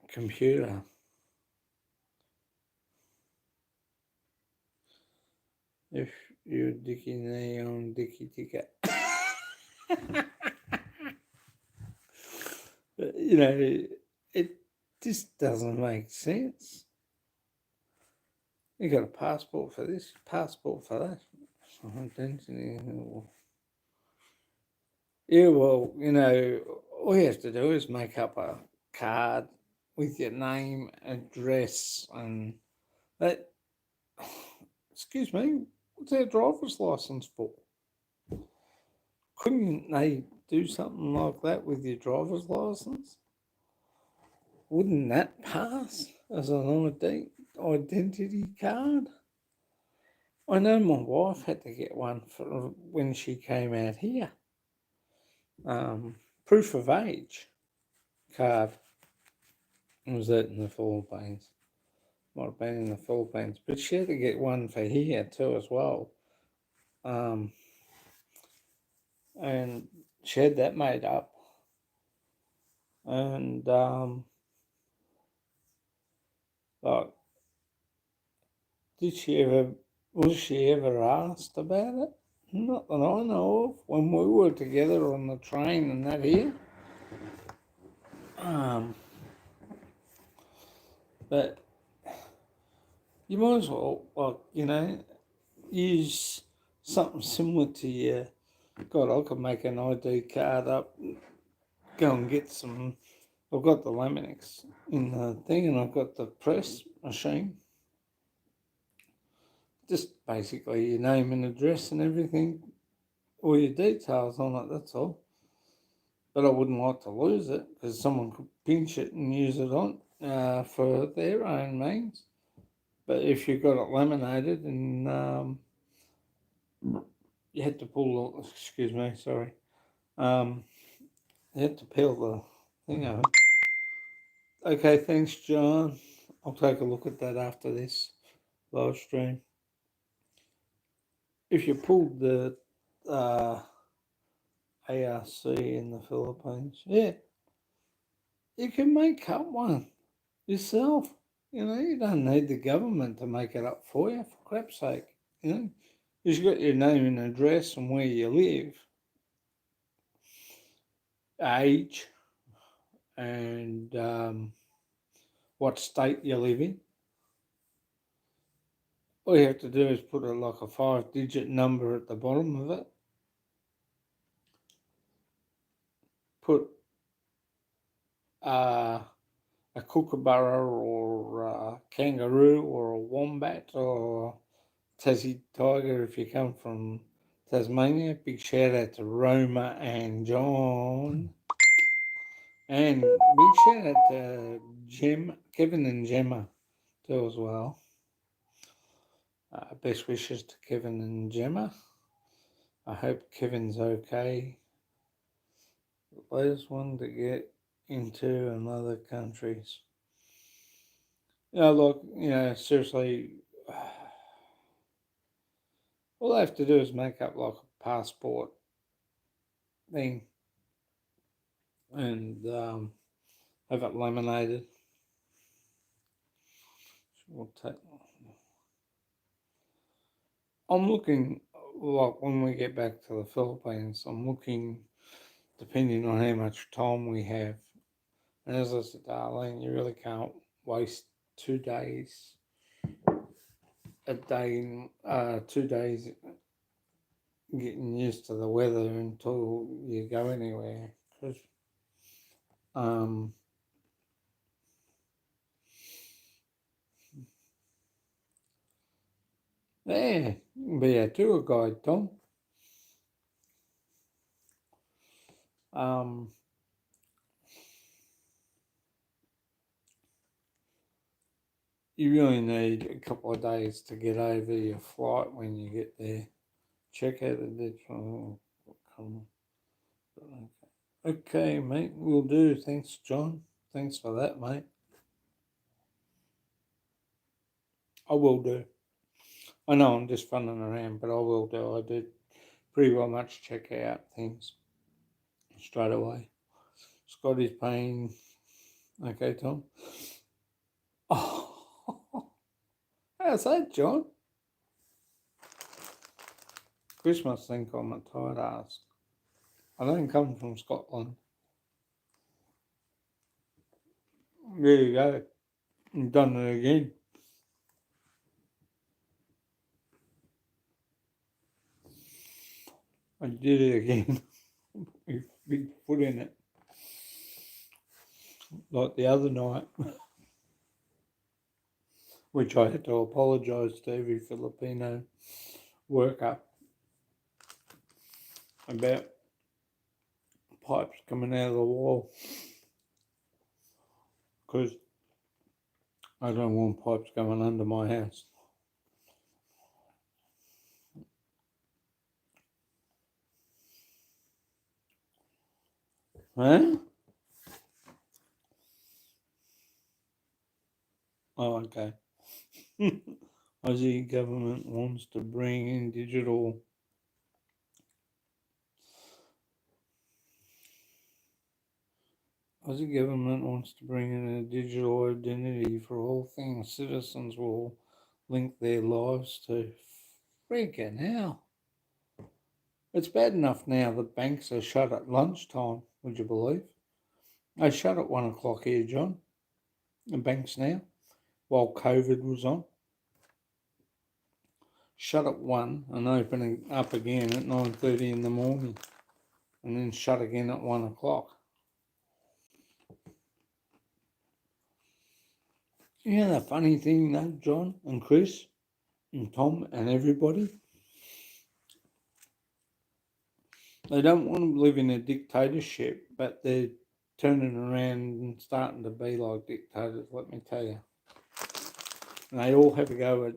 computer. If you're Dickie Knee on Dickie Ticket. It just doesn't make sense. You got a passport for this, passport for that. Identity. Yeah, well, all you have to do is make up a card with your name, address, and that. Excuse me, what's our driver's license for? Couldn't they do something like that with your driver's license? Wouldn't that pass as an identity card? I know my wife had to get one for when she came out here. Proof of age card. Was that in the Philippines? Might have been in the Philippines, but she had to get one for here too as well. And she had that made up. And like, was she ever asked about it? Not that I know of. When we were together on the train and that here. But you might as well, use something similar to your. God, I could make an ID card up, go and get some. I've got the Laminex in the thing, and I've got the press machine. Just basically your name and address and everything, all your details on it, that's all. but I wouldn't like to lose it because someone could pinch it and use it on for their own means. But if you got it laminated and you had to pull, excuse me, sorry, um, you had to peel the thing out. Okay, thanks, John. I'll take a look at that after this live stream. If you pulled the ARC in the Philippines, yeah, you can make up one yourself. You know, you don't need the government to make it up for you, for crap's sake. You know, you've got your name and address and where you live, age, and what state you live in. All you have to do is put like a 5-digit number at the bottom of it. Put a kookaburra or a kangaroo or a wombat or Tassie tiger if you come from Tasmania. Big shout out to Roma and John. And big shout out to Kevin and Gemma too as well. Best wishes to Kevin and Gemma. I hope Kevin's okay. The latest one to get into in other countries. Look, seriously, all I have to do is make up like a passport thing and have it laminated. I'm looking, like when we get back to the Philippines, I'm looking, depending on how much time we have. And as I said, Darlene, you really can't waste 2 days, a day, 2 days getting used to the weather until you go anywhere. Because yeah, be a tour guide, Tom. You really need a couple of days to get over your flight when you get there. Check out the digital. Okay, mate, we'll do. Thanks, John. Thanks for that, mate. I will do. I know I'm just funning around, but I will do. I did pretty well much check out things straight away. Scotty's paying. Okay, Tom. Oh, how's that, John? Chris must think I'm a tight ass. I don't come from Scotland. There you go. You've done it again. I did it again. Big foot in it. Like the other night, which I had to apologise to every Filipino worker about pipes coming out of the wall. Because I don't want pipes going under my house. Huh? Oh, okay. Aussie government wants to bring in digital. Aussie government wants to bring in a digital identity for all things citizens will link their lives to. Freaking hell. It's bad enough now that banks are shut at lunchtime, would you believe? They shut at 1 o'clock here, John. The banks now, while COVID was on. Shut at 1 and opening up again at 9:30 in the morning. And then shut again at 1 o'clock. You know the funny thing though, John and Chris and Tom and everybody? They don't want to live in a dictatorship, but they're turning around and starting to be like dictators, let me tell you. And they all have a go at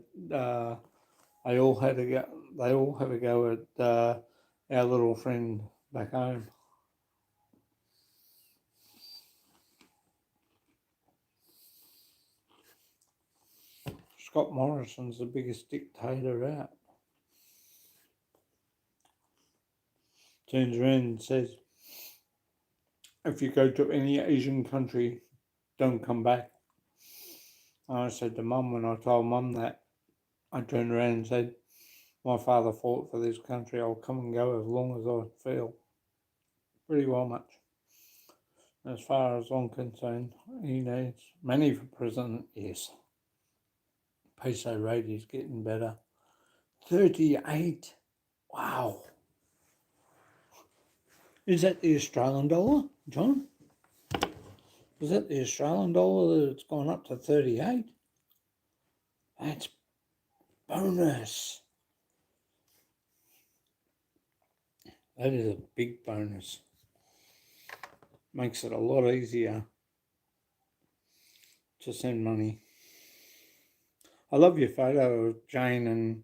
they all had a go at our little friend back home. Scott Morrison's the biggest dictator out. Turns around and says, if you go to any Asian country, don't come back. And I said to Mum, when I told Mum that, I turned around and said, my father fought for this country, I'll come and go as long as I feel. Pretty well much. As far as I'm concerned, he needs money for president, yes. Peso rate is getting better. 38. Wow. Is that the Australian dollar, John? Is that the Australian dollar that's gone up to 38? That's bonus. That is a big bonus. Makes it a lot easier to send money. I love your photo of Jane and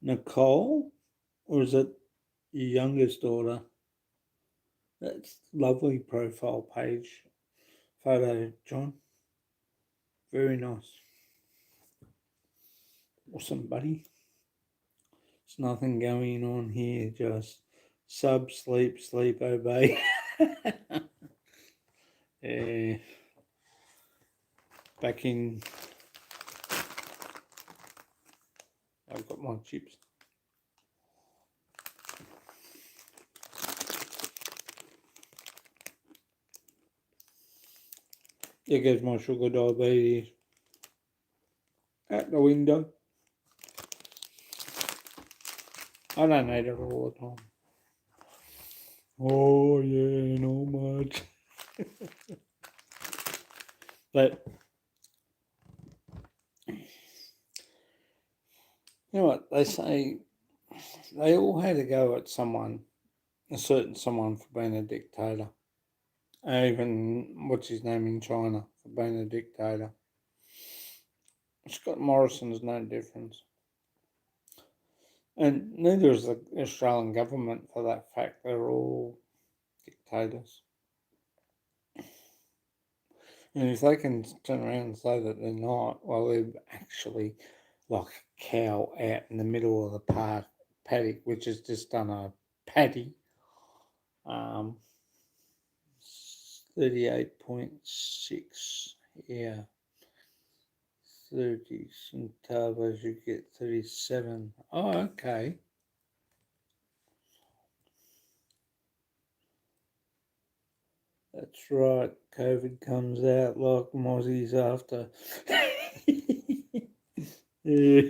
Nicole. Or is it your youngest daughter? That's lovely profile page photo, John. Very nice. Awesome, buddy. There's nothing going on here, just sub, sleep, obey. Yeah. Back in, I've got my chips. There goes my sugar diabetes. Out the window. I don't eat it all the time. Oh yeah, not much. But you know what they say? They all had to go at someone, a certain someone, for being a dictator. Even what's his name in China for being a dictator. Scott Morrison's no difference. And neither is the Australian government for that fact. They're all dictators. And if they can turn around and say that they're not, well, they're actually like a cow out in the middle of the paddock, which has just done a paddy. 38.6, yeah. 30 centavos, you get 37. Oh, okay. That's right. COVID comes out like mozzies after. Yeah.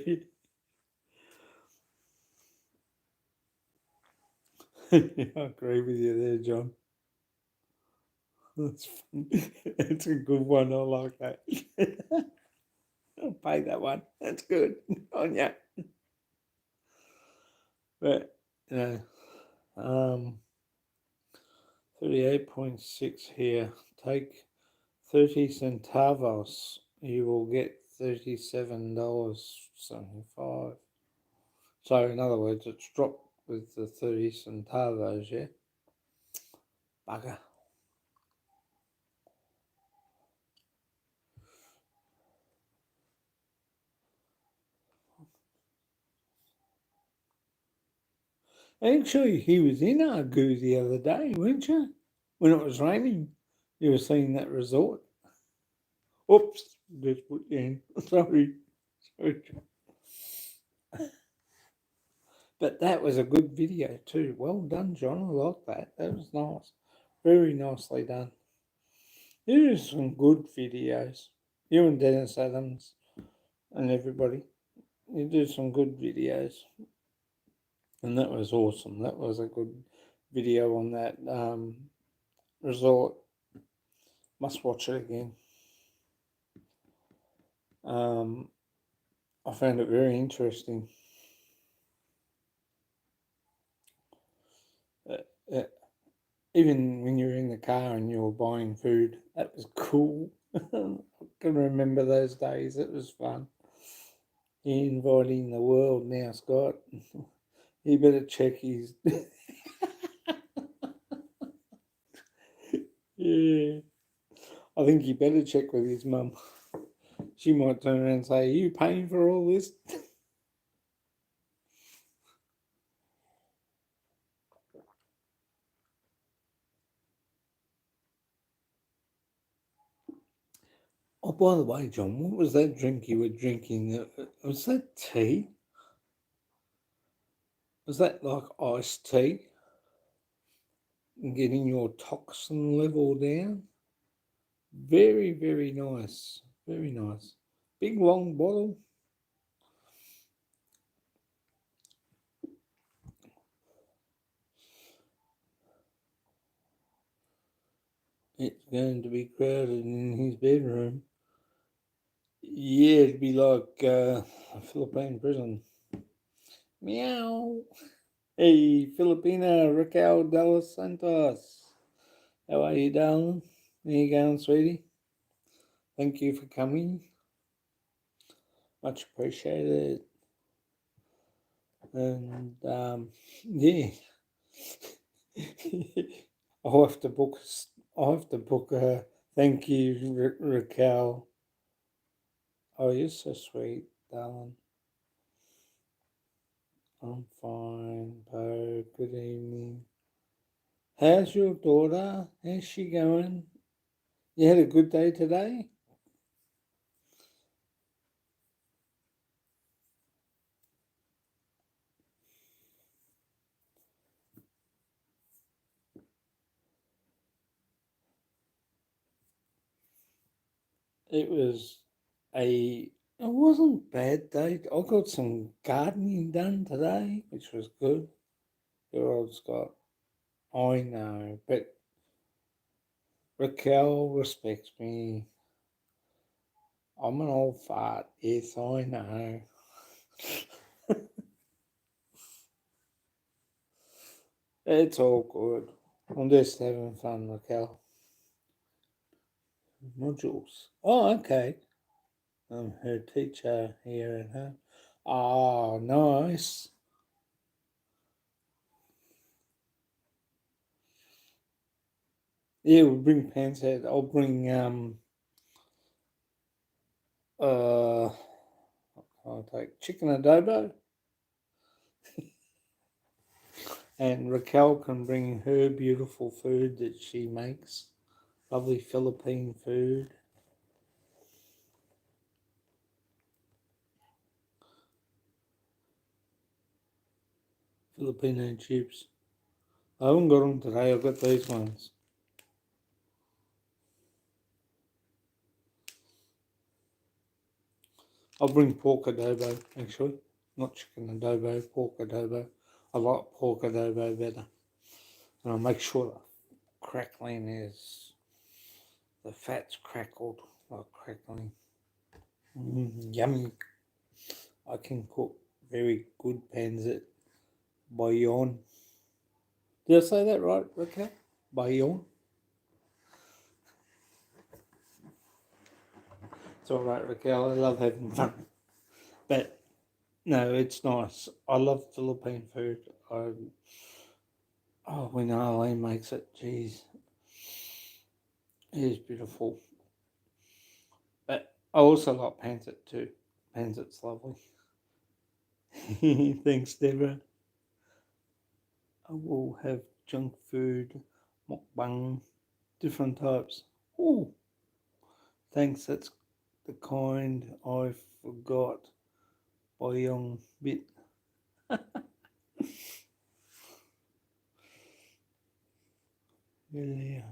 I agree with you there, John. That's fun. That's a good one. I like that. I'll pay that one. That's good on ya. But you know, 38.6 here. Take 30 centavos. You will get $37.75. So in other words, it's dropped with the 30 centavos, yeah? Bugger. Actually, he was in Argoo the other day, weren't you? When it was raining, you were seeing that resort. Oops, just put you in. Sorry. But that was a good video too. Well done, John. I like that. That was nice. Very nicely done. You do some good videos. You and Dennis Adams and everybody. You do some good videos. And that was awesome. That was a good video on that resort. Must watch it again. I found it very interesting. uh, even when you're in the car and you're buying food, that was cool. I can remember those days. It was fun. You're inviting the world now, Scott. You better check his. Yeah, I think you better check with his mum. She might turn around and say, "Are you paying for all this?" Oh, by the way, John, what was that drink you were drinking? Was that tea? Was that like iced tea? Getting your toxin level down? Very, very nice. Very nice. Big long bottle. It's going to be crowded in his bedroom. Yeah, it'd be like a Philippine prison. Meow. Hey, Filipina, Raquel de los Santos. How are you, darling? How you going, sweetie? Thank you for coming. Much appreciated. And yeah, I'll have to book. I'll have to book a. Thank you, Raquel. Oh, you're so sweet, darling. I'm fine, Bo. Good evening. How's your daughter? How's she going? You had a good day today? It was a. It wasn't a bad day. I got some gardening done today, which was good. Your old Scott. I know, but Raquel respects me. I'm an old fart. Yes, I know. It's all good. I'm just having fun, Raquel. Modules. Oh, okay. I'm her teacher here at home. Oh, nice. Yeah, we'll bring pants out. I'll bring uh I'll take chicken adobo, and Raquel can bring her beautiful food that she makes. Lovely Philippine food. Filipino chips. I haven't got them today, I've got these ones. I'll bring pork adobo, actually. Not chicken adobo, pork adobo. I like pork adobo better. And I'll make sure the crackling is, the fat's crackled, like crackling. Yummy. I can cook very good pancit bouillon. Did I say that right, Raquel? Bouillon? It's all right, Raquel. I love having fun. But no, it's nice. I love Philippine food. When Arlene makes it, geez, it is beautiful. But I also like pancit too. Pancit's lovely. Thanks, Deborah. I will have junk food, mukbang, different types. Oh, thanks. That's the kind I forgot. Boyong bit. Yeah.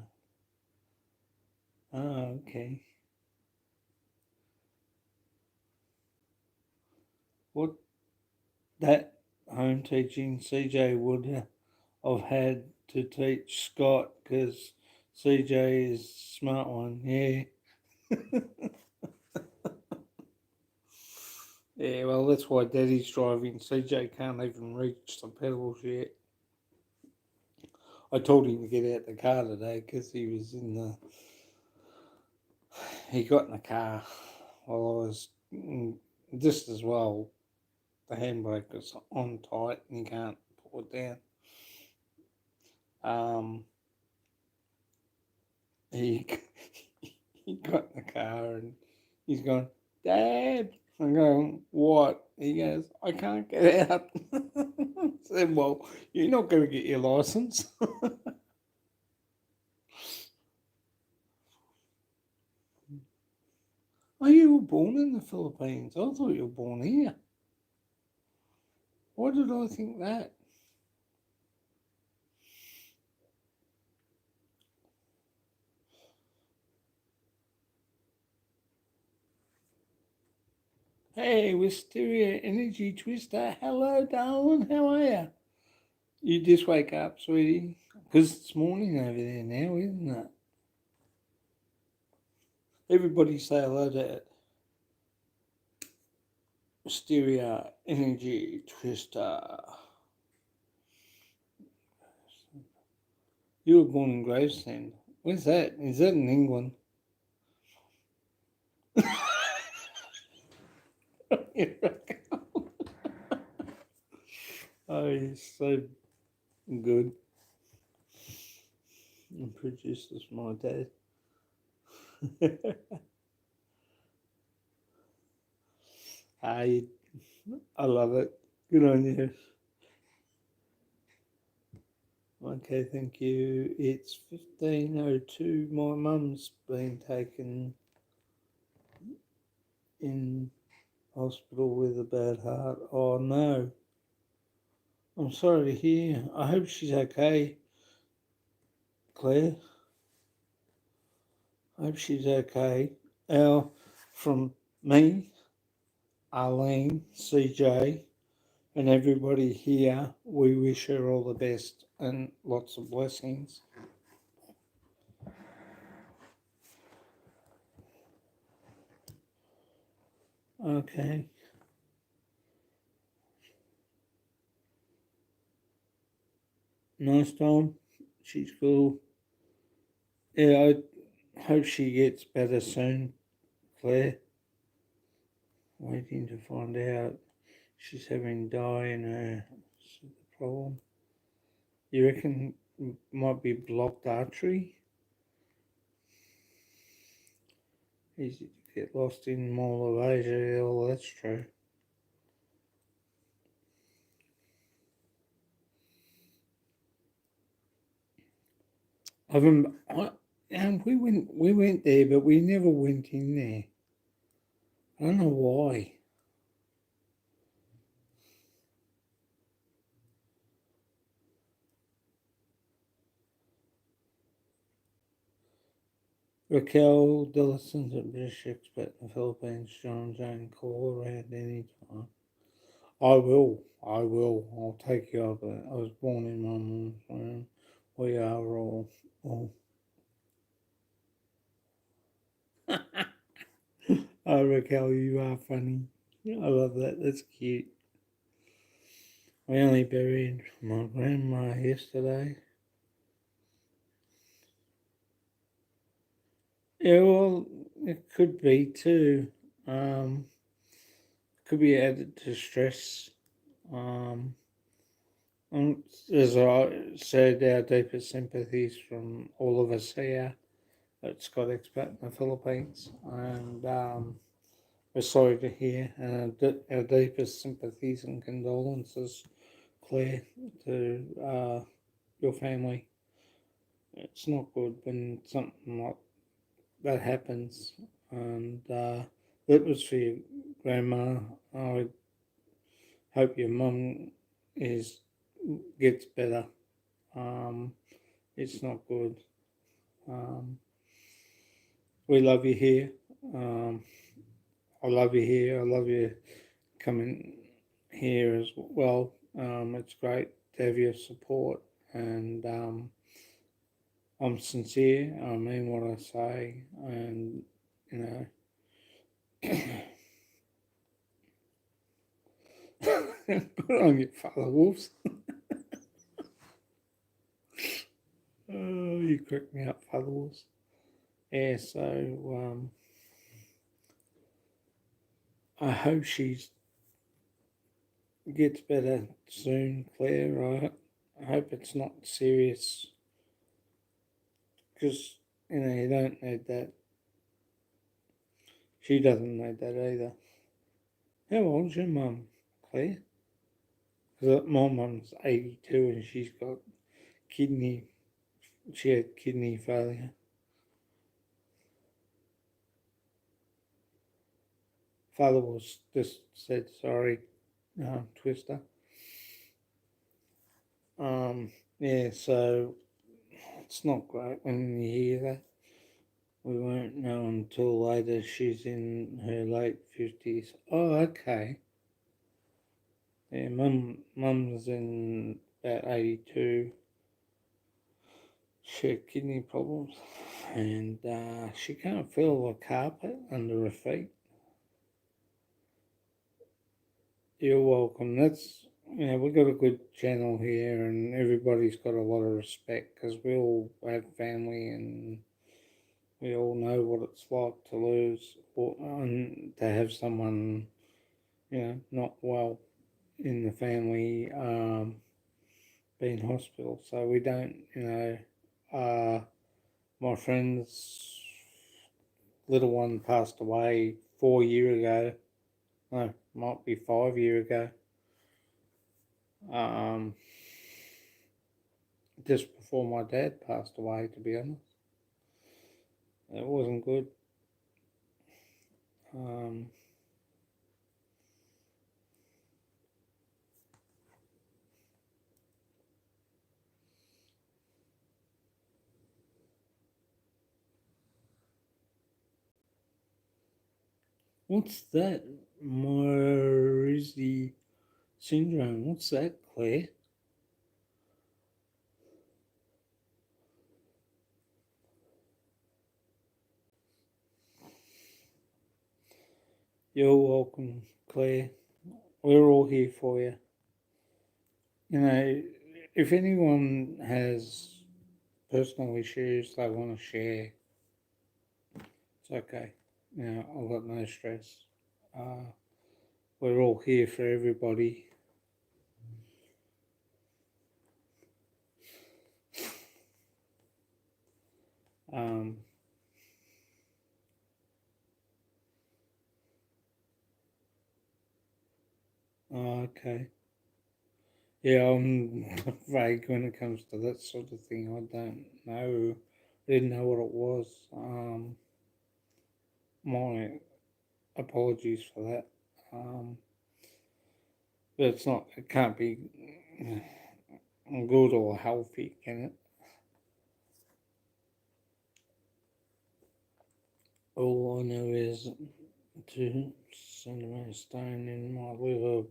Ah, okay. What that home teaching CJ would have had to teach Scott because CJ is smart one. Yeah. Yeah, well, that's why Daddy's driving. CJ can't even reach the pedals yet. I told him to get out the car today because he got in the car while I was just as well. The handbrake was on tight and you can't pull it down. He he got in the car and he's going, Dad. I'm going, what? He goes, I can't get out. I said, well, you're not going to get your license. Oh, you were born in the Philippines. I thought you were born here. Why did I think that? Hey, Wisteria Energy Twister. Hello, darling. How are you? You just wake up, sweetie? Because it's morning over there now, isn't it? Everybody say hello to Wisteria Energy Twister. You were born in Gravesend. Where's that? Is that in England? Oh, he's so good. And produces my dad. I love it. Good on you. Okay, thank you. It's 15:02. My mum's been taken in hospital with a bad heart. Oh no. I'm sorry to hear. I hope she's okay, Claire. I hope she's okay. From me, Arlene, CJ, and everybody here, we wish her all the best and lots of blessings. Okay. Nice, Tom. She's cool. Yeah, I hope she gets better soon, Claire. Waiting to find out. She's having dye in her problem. You reckon it might be blocked artery? Easy to get lost in Mall of Asia. Yeah, well, that's true. And we went there, but we never went in there. I don't know why. Raquel Dillison's at British Expat in the Philippines. John Jane, call around any time. I will. I'll take you up. I was born in my mom's room. We are all. Oh, Raquel, you are funny. I love that. That's cute. We only buried my grandma yesterday. Yeah, well, it could be too. Could be added to stress. Um, as I said, our deepest sympathies from all of us here at Scott Expat in the Philippines, and we're sorry to hear. Our deepest sympathies and condolences, Claire, to your family. It's not good when something like that happens, and that was for your grandma. I hope your mum gets better. It's not good. Um, we love you here. Um, I love you here. I love you coming here as well. It's great to have your support, and I'm sincere. I mean what I say, and you know. Good on you, Father Wolves. Oh, you crack me up, Father Wars. Yeah, so I hope she gets better soon, Claire. I hope it's not serious because you don't need that. She doesn't need that either. How old's your mum, Claire? Because my mum's 82 and she's got kidney. She had kidney failure. Father was just said sorry, Twister. Yeah, so it's not great when you hear that. We won't know until later. She's in her late 50s. Oh, okay. Yeah, mum's in about 82. She had kidney problems and she can't feel the carpet under her feet. You're welcome. We've got a good channel here and everybody's got a lot of respect because we all have family and we all know what it's like to lose and to have someone, not well in the family, be in hospital. So we don't, my friend's little one passed away 4 years ago. No, might be 5 years ago. Um, just before my dad passed away, to be honest. It wasn't good. Um, what's that? Morizi syndrome. What's that, Claire? You're welcome, Claire. We're all here for you. If anyone has personal issues they want to share, it's okay. I've got no stress. Uh, we're all here for everybody. Um, okay. Yeah, I'm vague when it comes to that sort of thing. I don't know. I didn't know what it was. My apologies for that. But it's not. It can't be good or healthy, can it? All I know is 2 centimetre stone in my liver.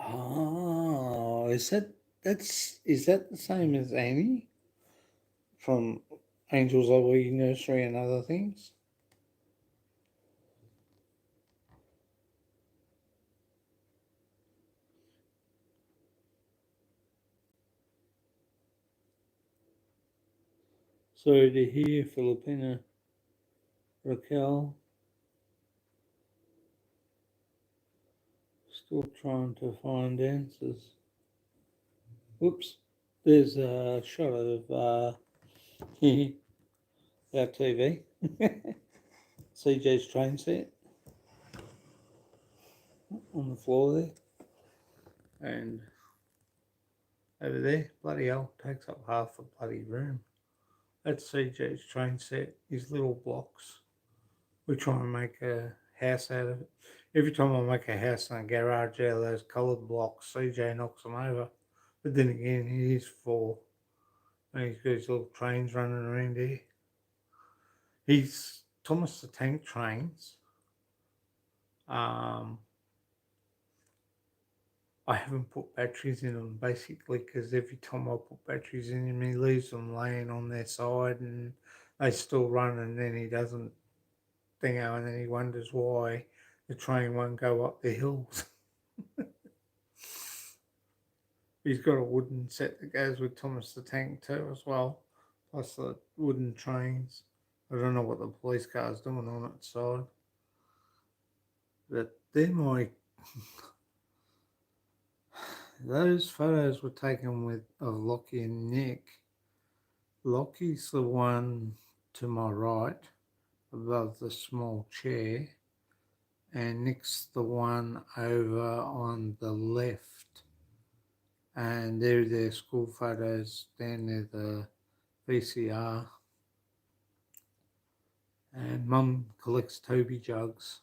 Oh, is that the same as Annie from Angels of the Nursery and other things? Sorry to hear, Filipina. Raquel, still trying to find answers. Whoops, there's a shot of our TV. CJ's train set on the floor there. And over there, bloody hell, takes up half the bloody room. That's CJ's train set, his little blocks. We try and make a house out of it. Every time I make a house in a garage out of those coloured blocks, CJ knocks them over. But then again, he is four. And he's got his little trains running around here. He's Thomas the Tank Trains. Um, I haven't put batteries in them basically because every time I put batteries in him, he leaves them laying on their side and they still run, and then he doesn't dingo, and then he wonders why the train won't go up the hills. He's got a wooden set that goes with Thomas the Tank too as well, plus the wooden trains. I don't know what the police car's doing on its side, but they're my. Those photos were taken with of Lockie and Nick. Lockie's the one to my right, above the small chair, and Nick's the one over on the left. And they're their school photos down near the VCR. And Mum collects Toby jugs.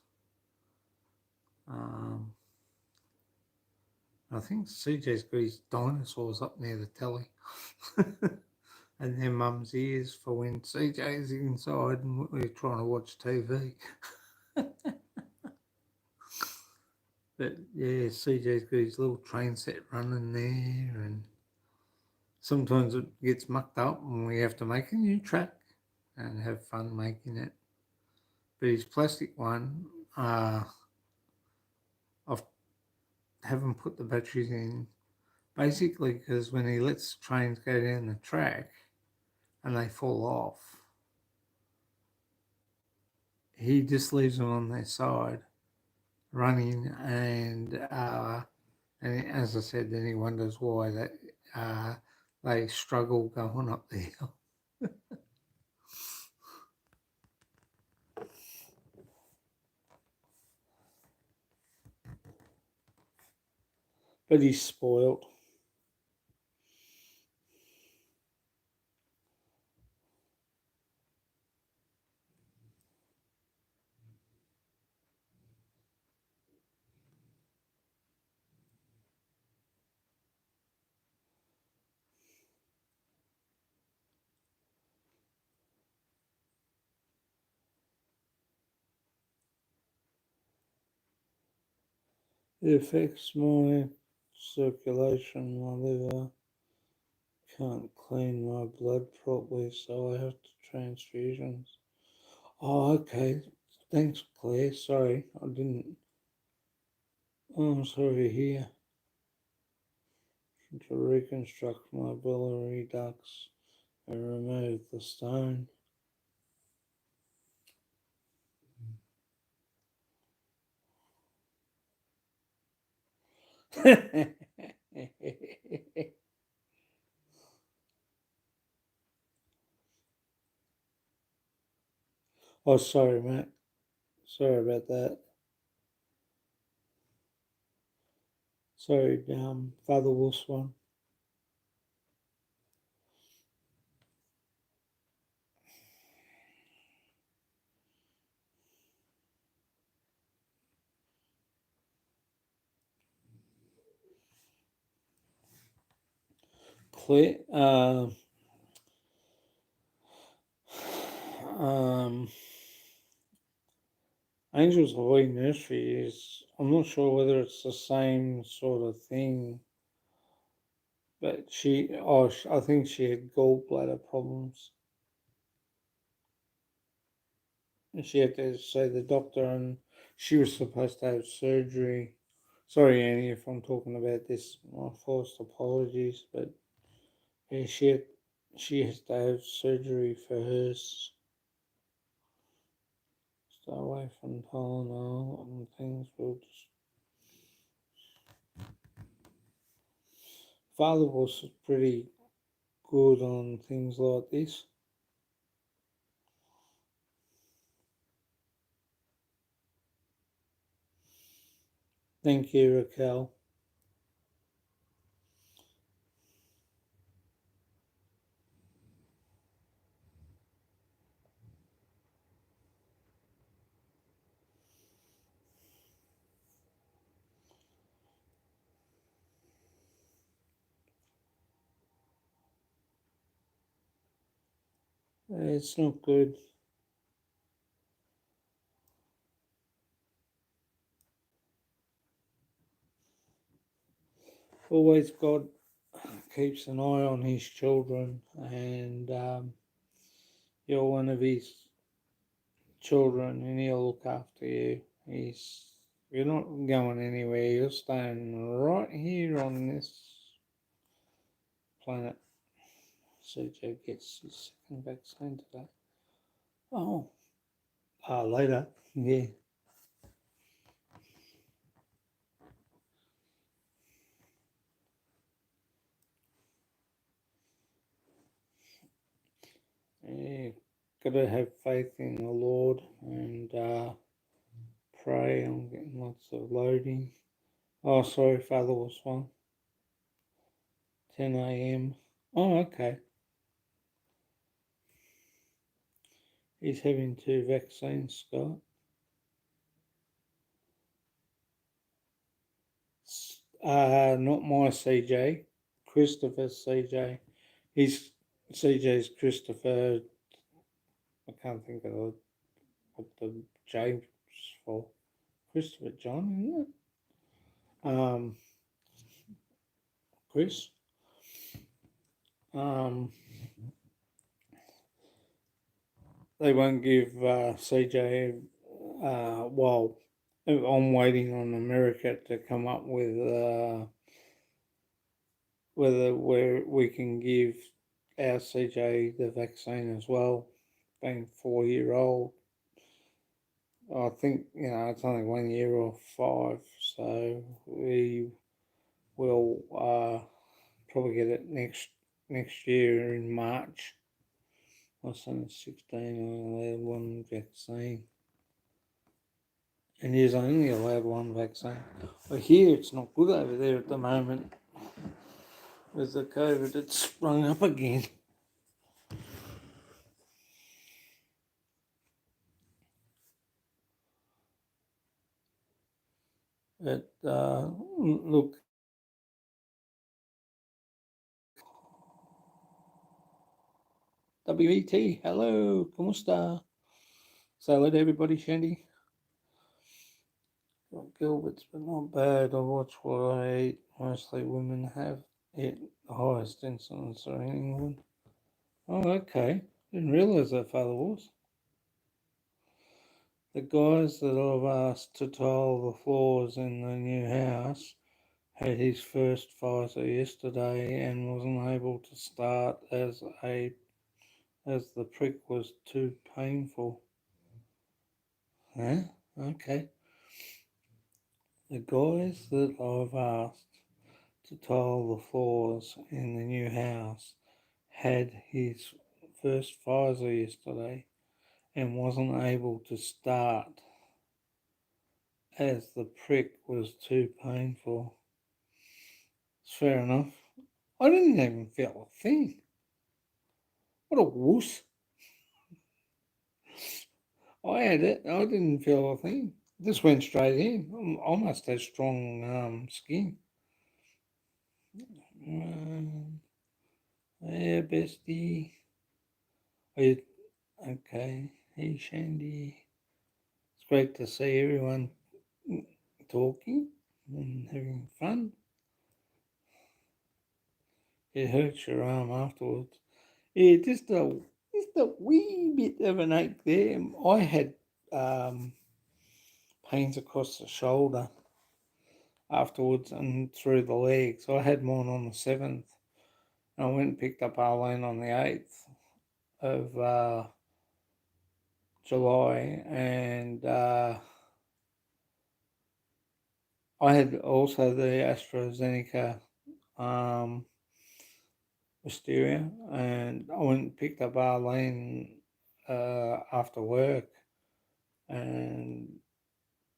I think CJ's got his dinosaurs up near the telly. And then Mum's ears for when CJ's inside and we're trying to watch TV. But yeah, CJ's got his little train set running there, and sometimes it gets mucked up and we have to make a new track and have fun making it. But his plastic one, I haven't put the batteries in, basically because when he lets trains go down the track and they fall off, he just leaves them on their side running, and as I said, then he wonders why they struggle going up the hill. But he's spoiled. It affects my circulation, my liver. Can't clean my blood properly, so I have transfusions. Oh, okay. Thanks, Claire. Sorry, I didn't. Oh, I'm sorry to hear. To reconstruct my biliary ducts and remove the stone. Oh, sorry, Matt. Sorry about that. Sorry, Father Wolf's one. Claire, Angels Away Nursery is, I'm not sure whether it's the same sort of thing, but I think she had gallbladder problems. And she had to see the doctor, and she was supposed to have surgery. Sorry, Annie, if I'm talking about this, my first apologies, but yeah, she has to have surgery for hers. Stay away from Tylenol and things. Father was pretty good on things like this. Thank you, Raquel. It's not good. Always God keeps an eye on his children, and you're one of his children, and he'll look after you. You're not going anywhere. You're staying right here on this planet. CJ gets his second vaccine today. Oh, later. Yeah. Yeah. Got to have faith in the Lord and pray. I'm getting lots of loading. Oh, sorry, Father was one. 10 a.m. Oh, okay. He's having 2 vaccines, Scott. Not my CJ. Christopher's CJ. He's CJ's Christopher. I can't think of what the James for. Christopher John, isn't it? Chris. They won't give CJ. Well, I'm waiting on America to come up with whether we can give our CJ the vaccine as well. Being 4-year-old, I think it's only 1 year or 5, so we will probably get it next year in March. My son's 16, I had 1 vaccine. And he's only allowed 1 vaccine. But here it's not good over there at the moment. With the COVID, it's sprung up again. But look, WET, hello, ¿cómo está? Say hello to everybody, Shandy. Gilbert's, but not bad. I watch what I eat. Mostly women have it the highest incidence are in England. Oh, okay. Didn't realise that, Father was. The guys that I've asked to tile the floors in the new house had his first Pfizer yesterday and wasn't able to start as the prick was too painful. Huh? Okay. The guys that I've asked to tile the floors in the new house had his first Pfizer yesterday and wasn't able to start as the prick was too painful. It's fair enough. I didn't even feel a thing. What a wuss. I had it. I didn't feel a thing. Just went straight in. I must have strong skin. Yeah, bestie. Okay. Hey, Shandy. It's great to see everyone talking and having fun. It hurts your arm afterwards. Yeah, just a wee bit of an ache there. I had pains across the shoulder afterwards and through the legs. I had mine on the 7th. And I went and picked up Arlene on the 8th of July, and I had also the AstraZeneca Wisteria, and I went and picked up Arlene after work, and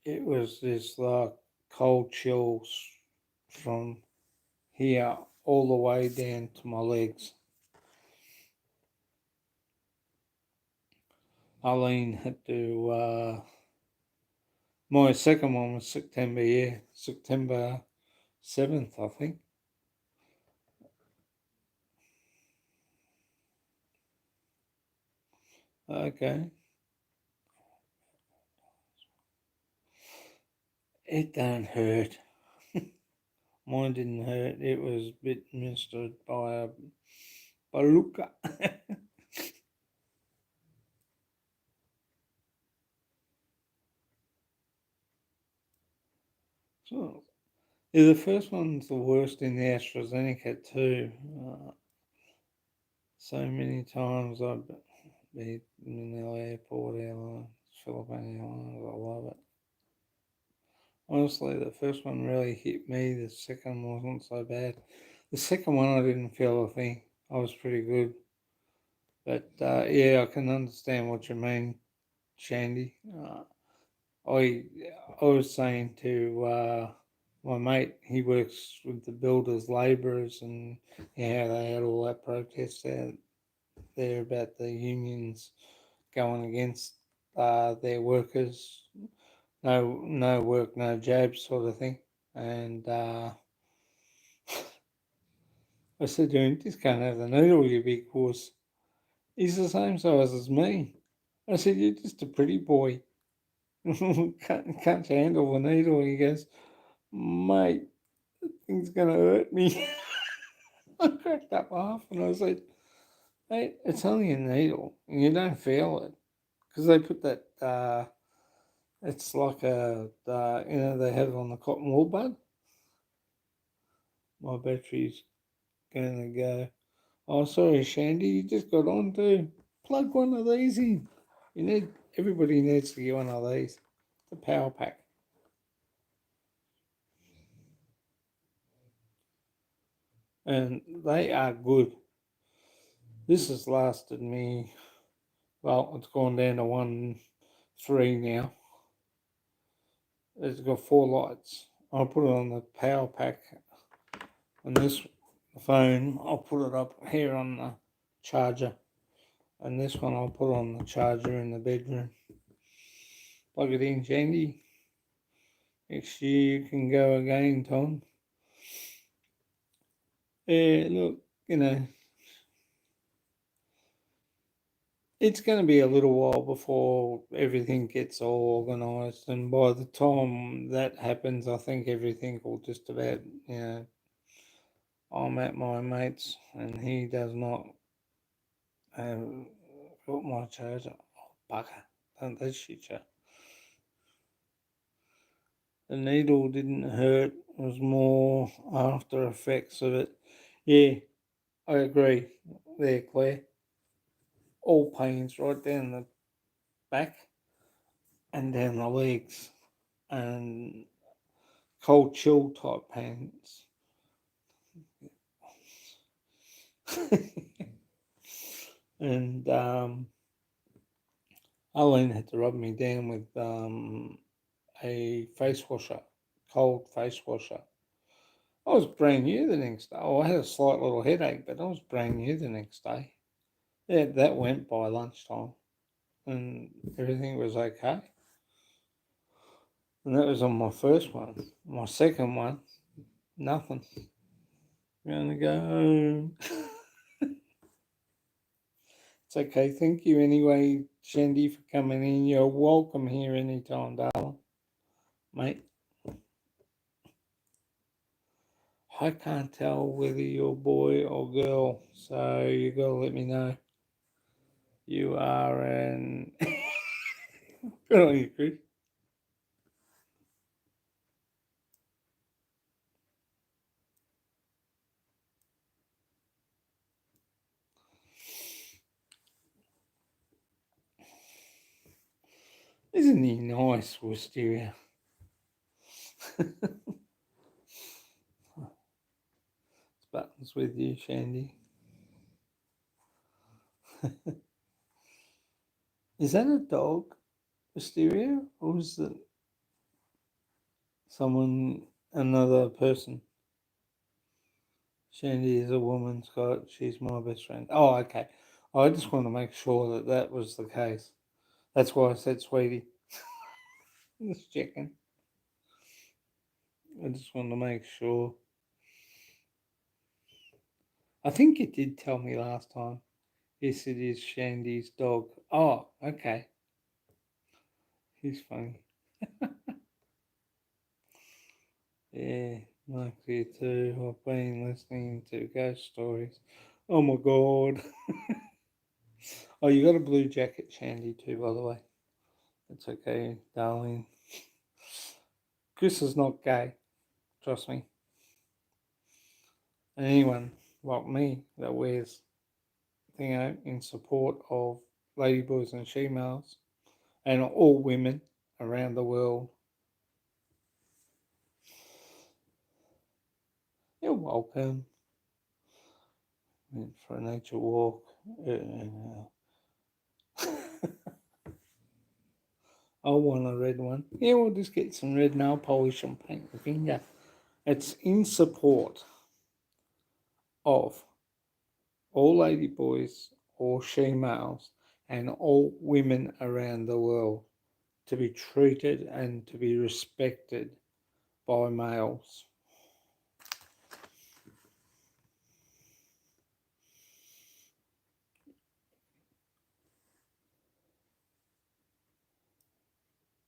it was this like cold chills from here all the way down to my legs. Arlene had to, my second one was September 7th, I think. Okay. It don't hurt. Mine didn't hurt. It was a bit administered by a baluka. So Yeah, the first one's the worst in the AstraZeneca too. So many times I've been in the airport airline, Philippine Airlines, I love it. Honestly, the first one really hit me. The second wasn't so bad. The second one I didn't feel a thing. I was pretty good. But yeah, I can understand what you mean, Shandy. I I was saying to my mate, he works with the builders, labourers, and yeah, they had all that protest out there about the unions going against their workers. No work, no jobs, sort of thing. And I said to him, just can't have the needle, you big horse. He's the same size as me. I said, you're just a pretty boy. can't handle the needle. He goes, mate, thing's going to hurt me. I cracked up laughing. I said, mate, it's only a needle and you don't feel it. Because they put that, it's like they have it on the cotton wool bud. My battery's going to go. Oh, sorry, Shandy, you just got on to plug one of these in. Everybody needs to get one of these. The power pack. And they are good. This has lasted me, well, it's gone down to 1.3 now. It's got 4 lights. I'll put it on the power pack on this phone. I'll put it up here on the charger. And this one I'll put on the charger in the bedroom. Plug it in, Shandy. Next year you can go again, Tom. Yeah, look, it's going to be a little while before everything gets all organised, and by the time that happens, I think everything will just about, I'm at my mate's, and he does not have got my charger. Oh, bugger, don't that shit you. The needle didn't hurt, it was more after effects of it. Yeah, I agree there, Claire. All pains right down the back and down the legs, and cold chill type pains. And Eileen had to rub me down with a face washer, cold face washer. I was brand new the next day. Oh, I had a slight little headache, but I was brand new the next day. Yeah, that went by lunchtime, and everything was okay. And that was on my first one. My second one, nothing. Gonna go home. It's okay. Thank you anyway, Shandy, for coming in. You're welcome here anytime, darling. Mate, I can't tell whether you're boy or girl, so you gotta let me know. You are an. Good on you, Chris. Isn't he nice, Wisteria? Buttons with you, Shandy. Is that a dog, Wisteria, or is it someone, another person? Shandy is a woman, Scott. She's my best friend. Oh, okay. I just want to make sure that that was the case. That's why I said sweetie. Just checking. I just want to make sure. I think you did tell me last time. Yes, it is Shandy's dog. Oh, okay. He's funny. Yeah, Mike's here too. I've been listening to ghost stories. Oh my god. Oh, you got a blue jacket, Shandy, too, by the way. It's okay, darling. Chris is not gay. Trust me. And anyone like me that wears, in support of ladyboys and she-males and all women around the world, you're welcome. Went for a nature walk. I want a red one. Yeah, we'll just get some red nail polish and paint the finger. It's in support of all ladyboys, all she-males, and all women around the world to be treated and to be respected by males.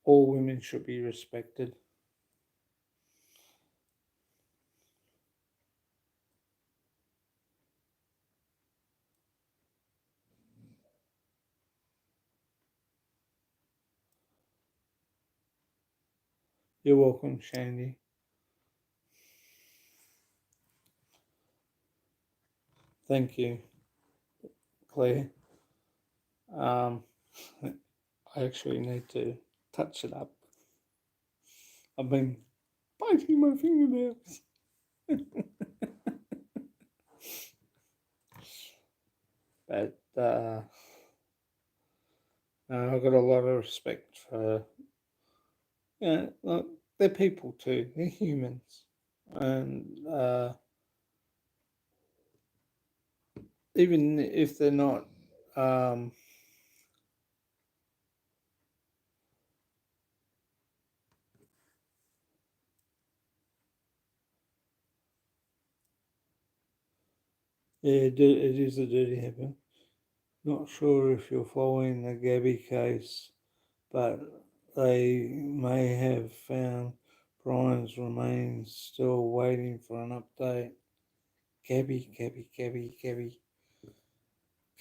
All women should be respected. You're welcome, Shandy. Thank you, Claire. I actually need to touch it up. I've been biting my fingernails. But I've got a lot of respect for, look, they're people too. They're humans, and even if they're not, yeah, it is a dirty habit. Not sure if you're following the Gabby case, but they may have found Brian's remains still waiting for an update.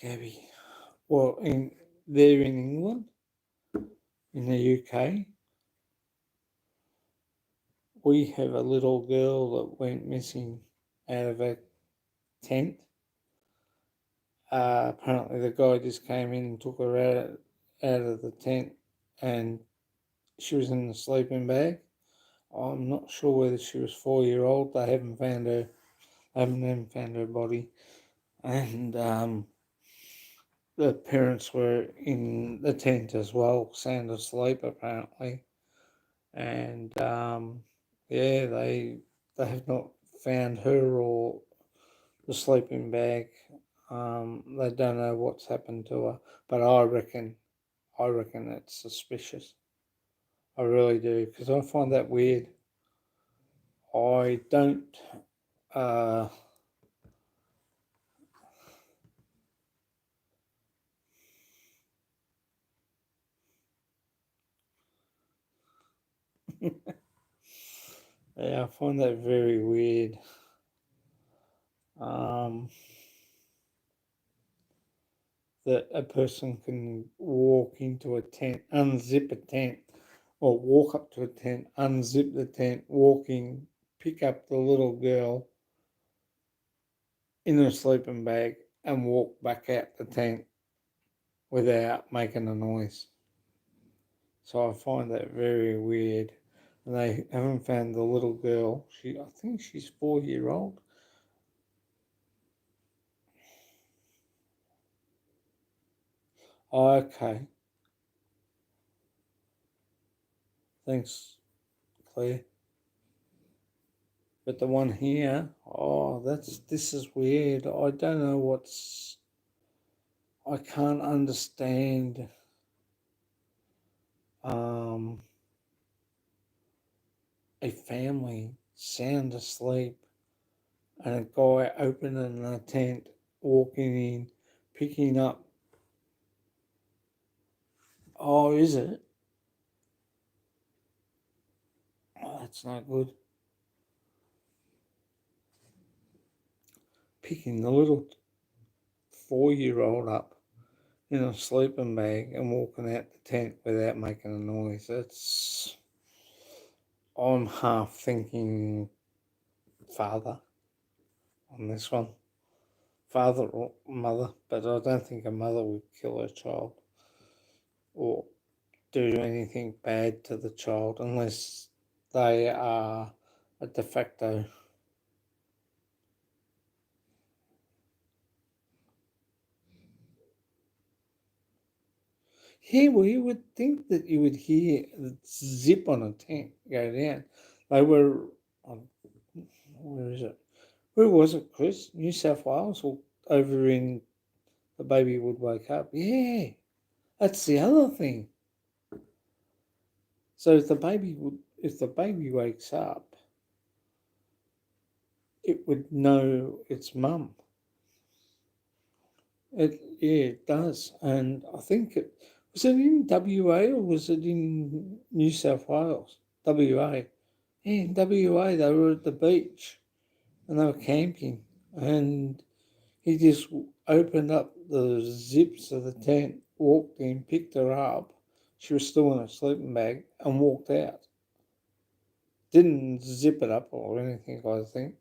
Gabby. Well, they're in England, in the UK. We have a little girl that went missing out of a tent. Apparently, the guy just came in and took her out of the tent, and she was in the sleeping bag. I'm not sure whether she was 4 year old. They haven't found her. Haven't even found her body, and the parents were in the tent as well, sound asleep apparently, and yeah, they have not found her or the sleeping bag. They don't know what's happened to her, but I reckon it's suspicious. I really do, because I find that weird. I don't. Uh, yeah, I find that very weird. Um, that a person can walk into a tent, unzip a tent, or walk up to a tent, unzip the tent, walking, pick up the little girl in a sleeping bag, and walk back out the tent without making a noise. So I find that very weird. And they haven't found the little girl. I think she's 4 year old. Oh, okay. Thanks, Claire. But the one here, this is weird. I don't know I can't understand um, a family sound asleep and a guy opening a tent, walking in, picking up. Oh, is it? Oh, that's not good. Picking the little 4 year old up in a sleeping bag and walking out the tent without making a noise. I'm half thinking father on this one. Father or mother, but I don't think a mother would kill her child or do anything bad to the child unless they are a de facto. Yeah, well, you would think that you would hear the zip on a tent go down. They were, um, where is it? Where was it, Chris? New South Wales or over in the baby would wake up? Yeah, that's the other thing. So if the baby wakes up, it would know its mum. It does, and I think it was it in WA or was it in New South Wales? WA. Yeah, in WA they were at the beach and they were camping, and he just opened up the zips of the tent, walked in, picked her up. She was still in a sleeping bag and walked out. Didn't zip it up or anything, I think,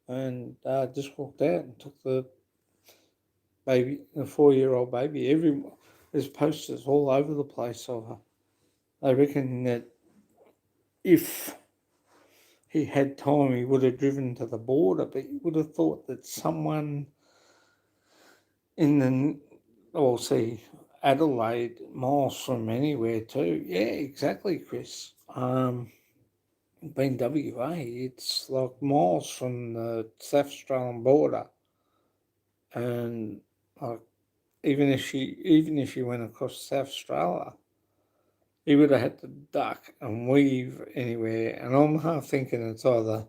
and just walked out and took the baby, a 4-year-old baby. There's posters all over the place of her. I reckon that if he had time, he would have driven to the border, but you would have thought that someone in the, well, see, Adelaide, miles from anywhere too. Yeah, exactly, Chris. Being WA, it's like miles from the South Australian border, and like even if you went across South Australia, he would have had to duck and weave anywhere. And I'm half thinking it's either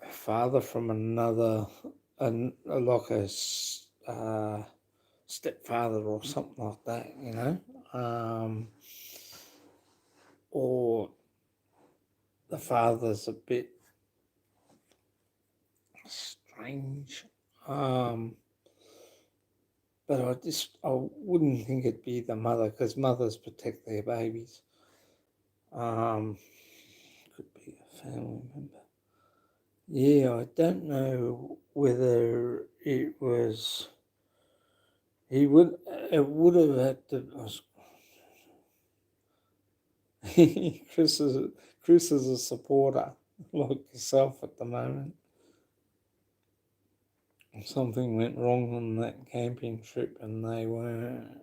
a father from another, like a stepfather or something like that, or the father's a bit strange. But I wouldn't think it'd be the mother because mothers protect their babies. Um, could be a family member. Yeah, I don't know whether it was. He would. It would have had to. Chris is Chris is a supporter like yourself at the moment. Something went wrong on that camping trip, and they weren't.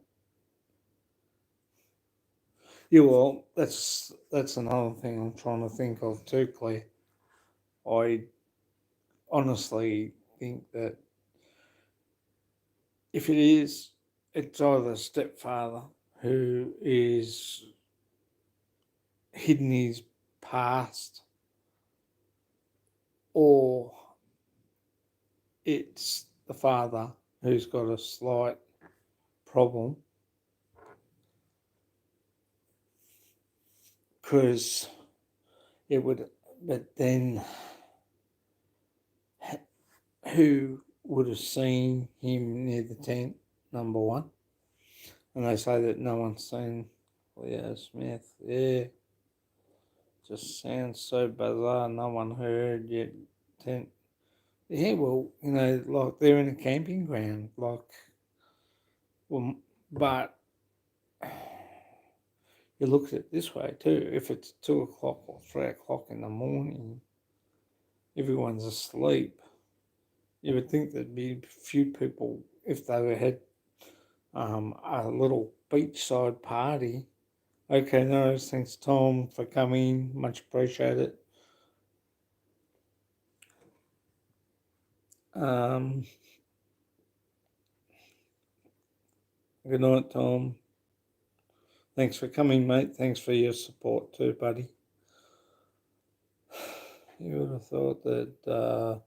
Yeah, well, that's another thing I'm trying to think of too, Claire. I honestly think that if it is, it's either stepfather who is hidden his past, or it's the father who's got a slight problem because it would, but then who would have seen him near the tent, number one? And they say that no one's seen Leo Smith. Yeah, just sounds so bizarre. No one heard yet. Tent. Yeah, well, like they're in a camping ground, like, well, but you look at it this way too. If it's 2 o'clock or 3 o'clock in the morning, everyone's asleep. You would think there'd be a few people if they had a little beachside party. Okay, no, thanks Tom for coming. Much appreciated. Um, Good night, Tom. Thanks for coming, mate. Thanks for your support too, buddy. You would have thought that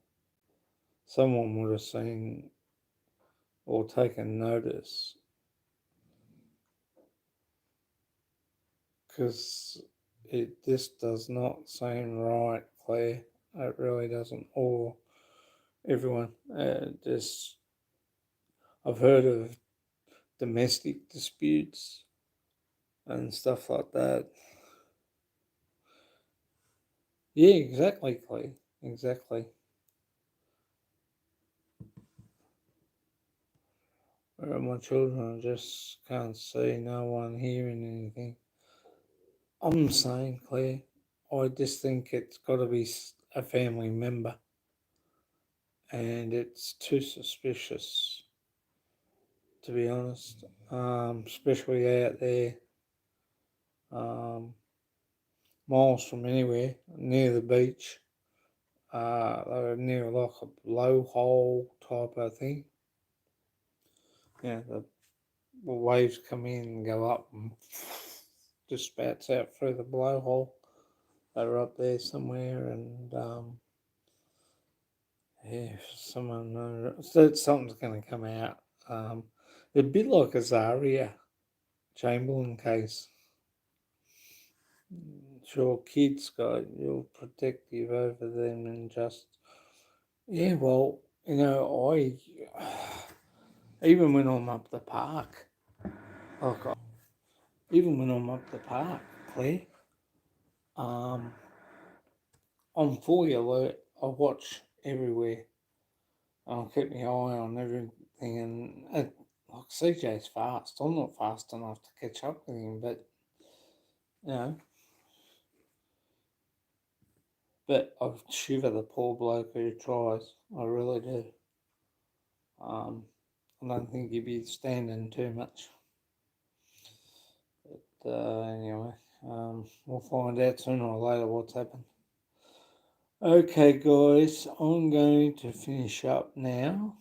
someone would have seen or taken notice because this does not seem right, Claire. It really doesn't. Or everyone. Just I've heard of domestic disputes and stuff like that. Yeah, exactly, Clay. Exactly. My children just can't see, no one hearing anything. I'm saying, Claire, I just think it's got to be a family member, and it's too suspicious, to be honest. Especially out there, um, miles from anywhere, near the beach. They were near like a blowhole type of thing. Yeah, the waves come in and go up and just spouts out through the blowhole. They were up there somewhere, and yeah, someone said something's going to come out. A bit like a Zaria Chamberlain case. Sure, kids got you're protective over them and just yeah. Well, I even when I'm up the park, like even when I'm up the park, Claire, um, I'm fully alert. I watch everywhere. I'll keep my eye on everything, and like CJ's fast. I'm not fast enough to catch up with him, but you know, but I shiver the poor bloke who tries. I really do. Um, I don't think he'd be standing too much. But anyway, we'll find out sooner or later what's happened. Okay, guys, I'm going to finish up now.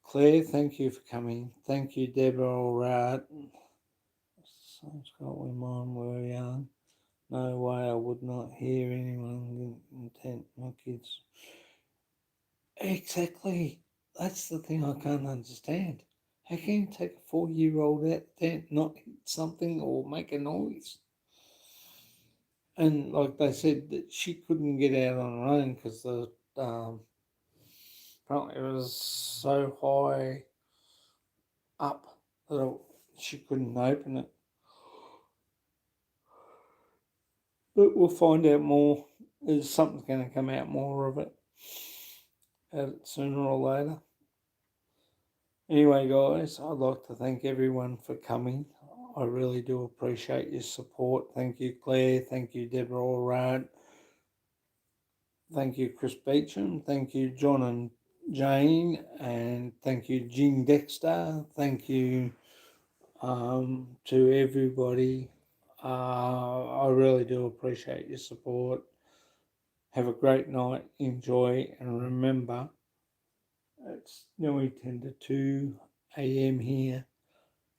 Claire, thank you for coming. Thank you, Deborah. All right. Someone's got my mind were young. No way I would not hear anyone intent my kids. Exactly. That's the thing I can't understand. How can you take a 4-year-old out there, not hit something or make a noise? And like they said, that she couldn't get out on her own because the apparently it was so high up that she couldn't open it. But we'll find out more. There's something's going to come out more of it sooner or later. Anyway, guys, I'd like to thank everyone for coming. I really do appreciate your support. Thank you, Claire. Thank you, Deborah Allred. Thank you, Chris Beecham. Thank you, John and Jane. And thank you, Jean Dexter. Thank you to everybody. I really do appreciate your support. Have a great night. Enjoy. And remember, it's nearly 10 to 2 a.m. here.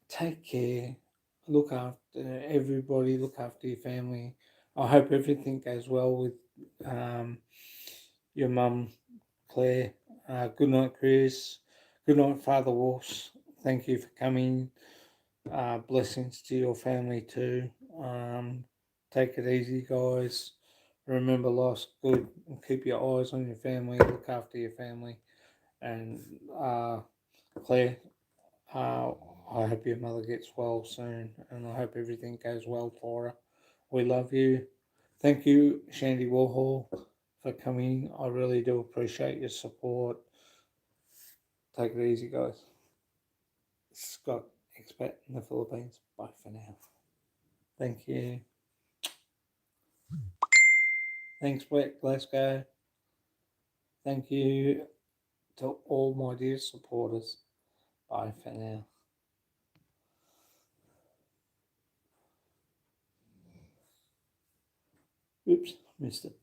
Take care. Look after everybody. Look after your family. I hope everything goes well with your mum, Claire. Good night, Chris. Good night, Father Walsh. Thank you for coming. Blessings to your family too. Take it easy, guys. Remember, life's good. And keep your eyes on your family. Look after your family. And Claire, uh, I hope your mother gets well soon, and I hope everything goes well for her. We love you. Thank you, Shandy Warhol, for coming. I really do appreciate your support. Take it easy, guys. Scott, expat in the Philippines. Bye for now. Thank you. Thanks, Wet Glasgow. Thank you to all my dear supporters. Bye for now. Oops, missed it.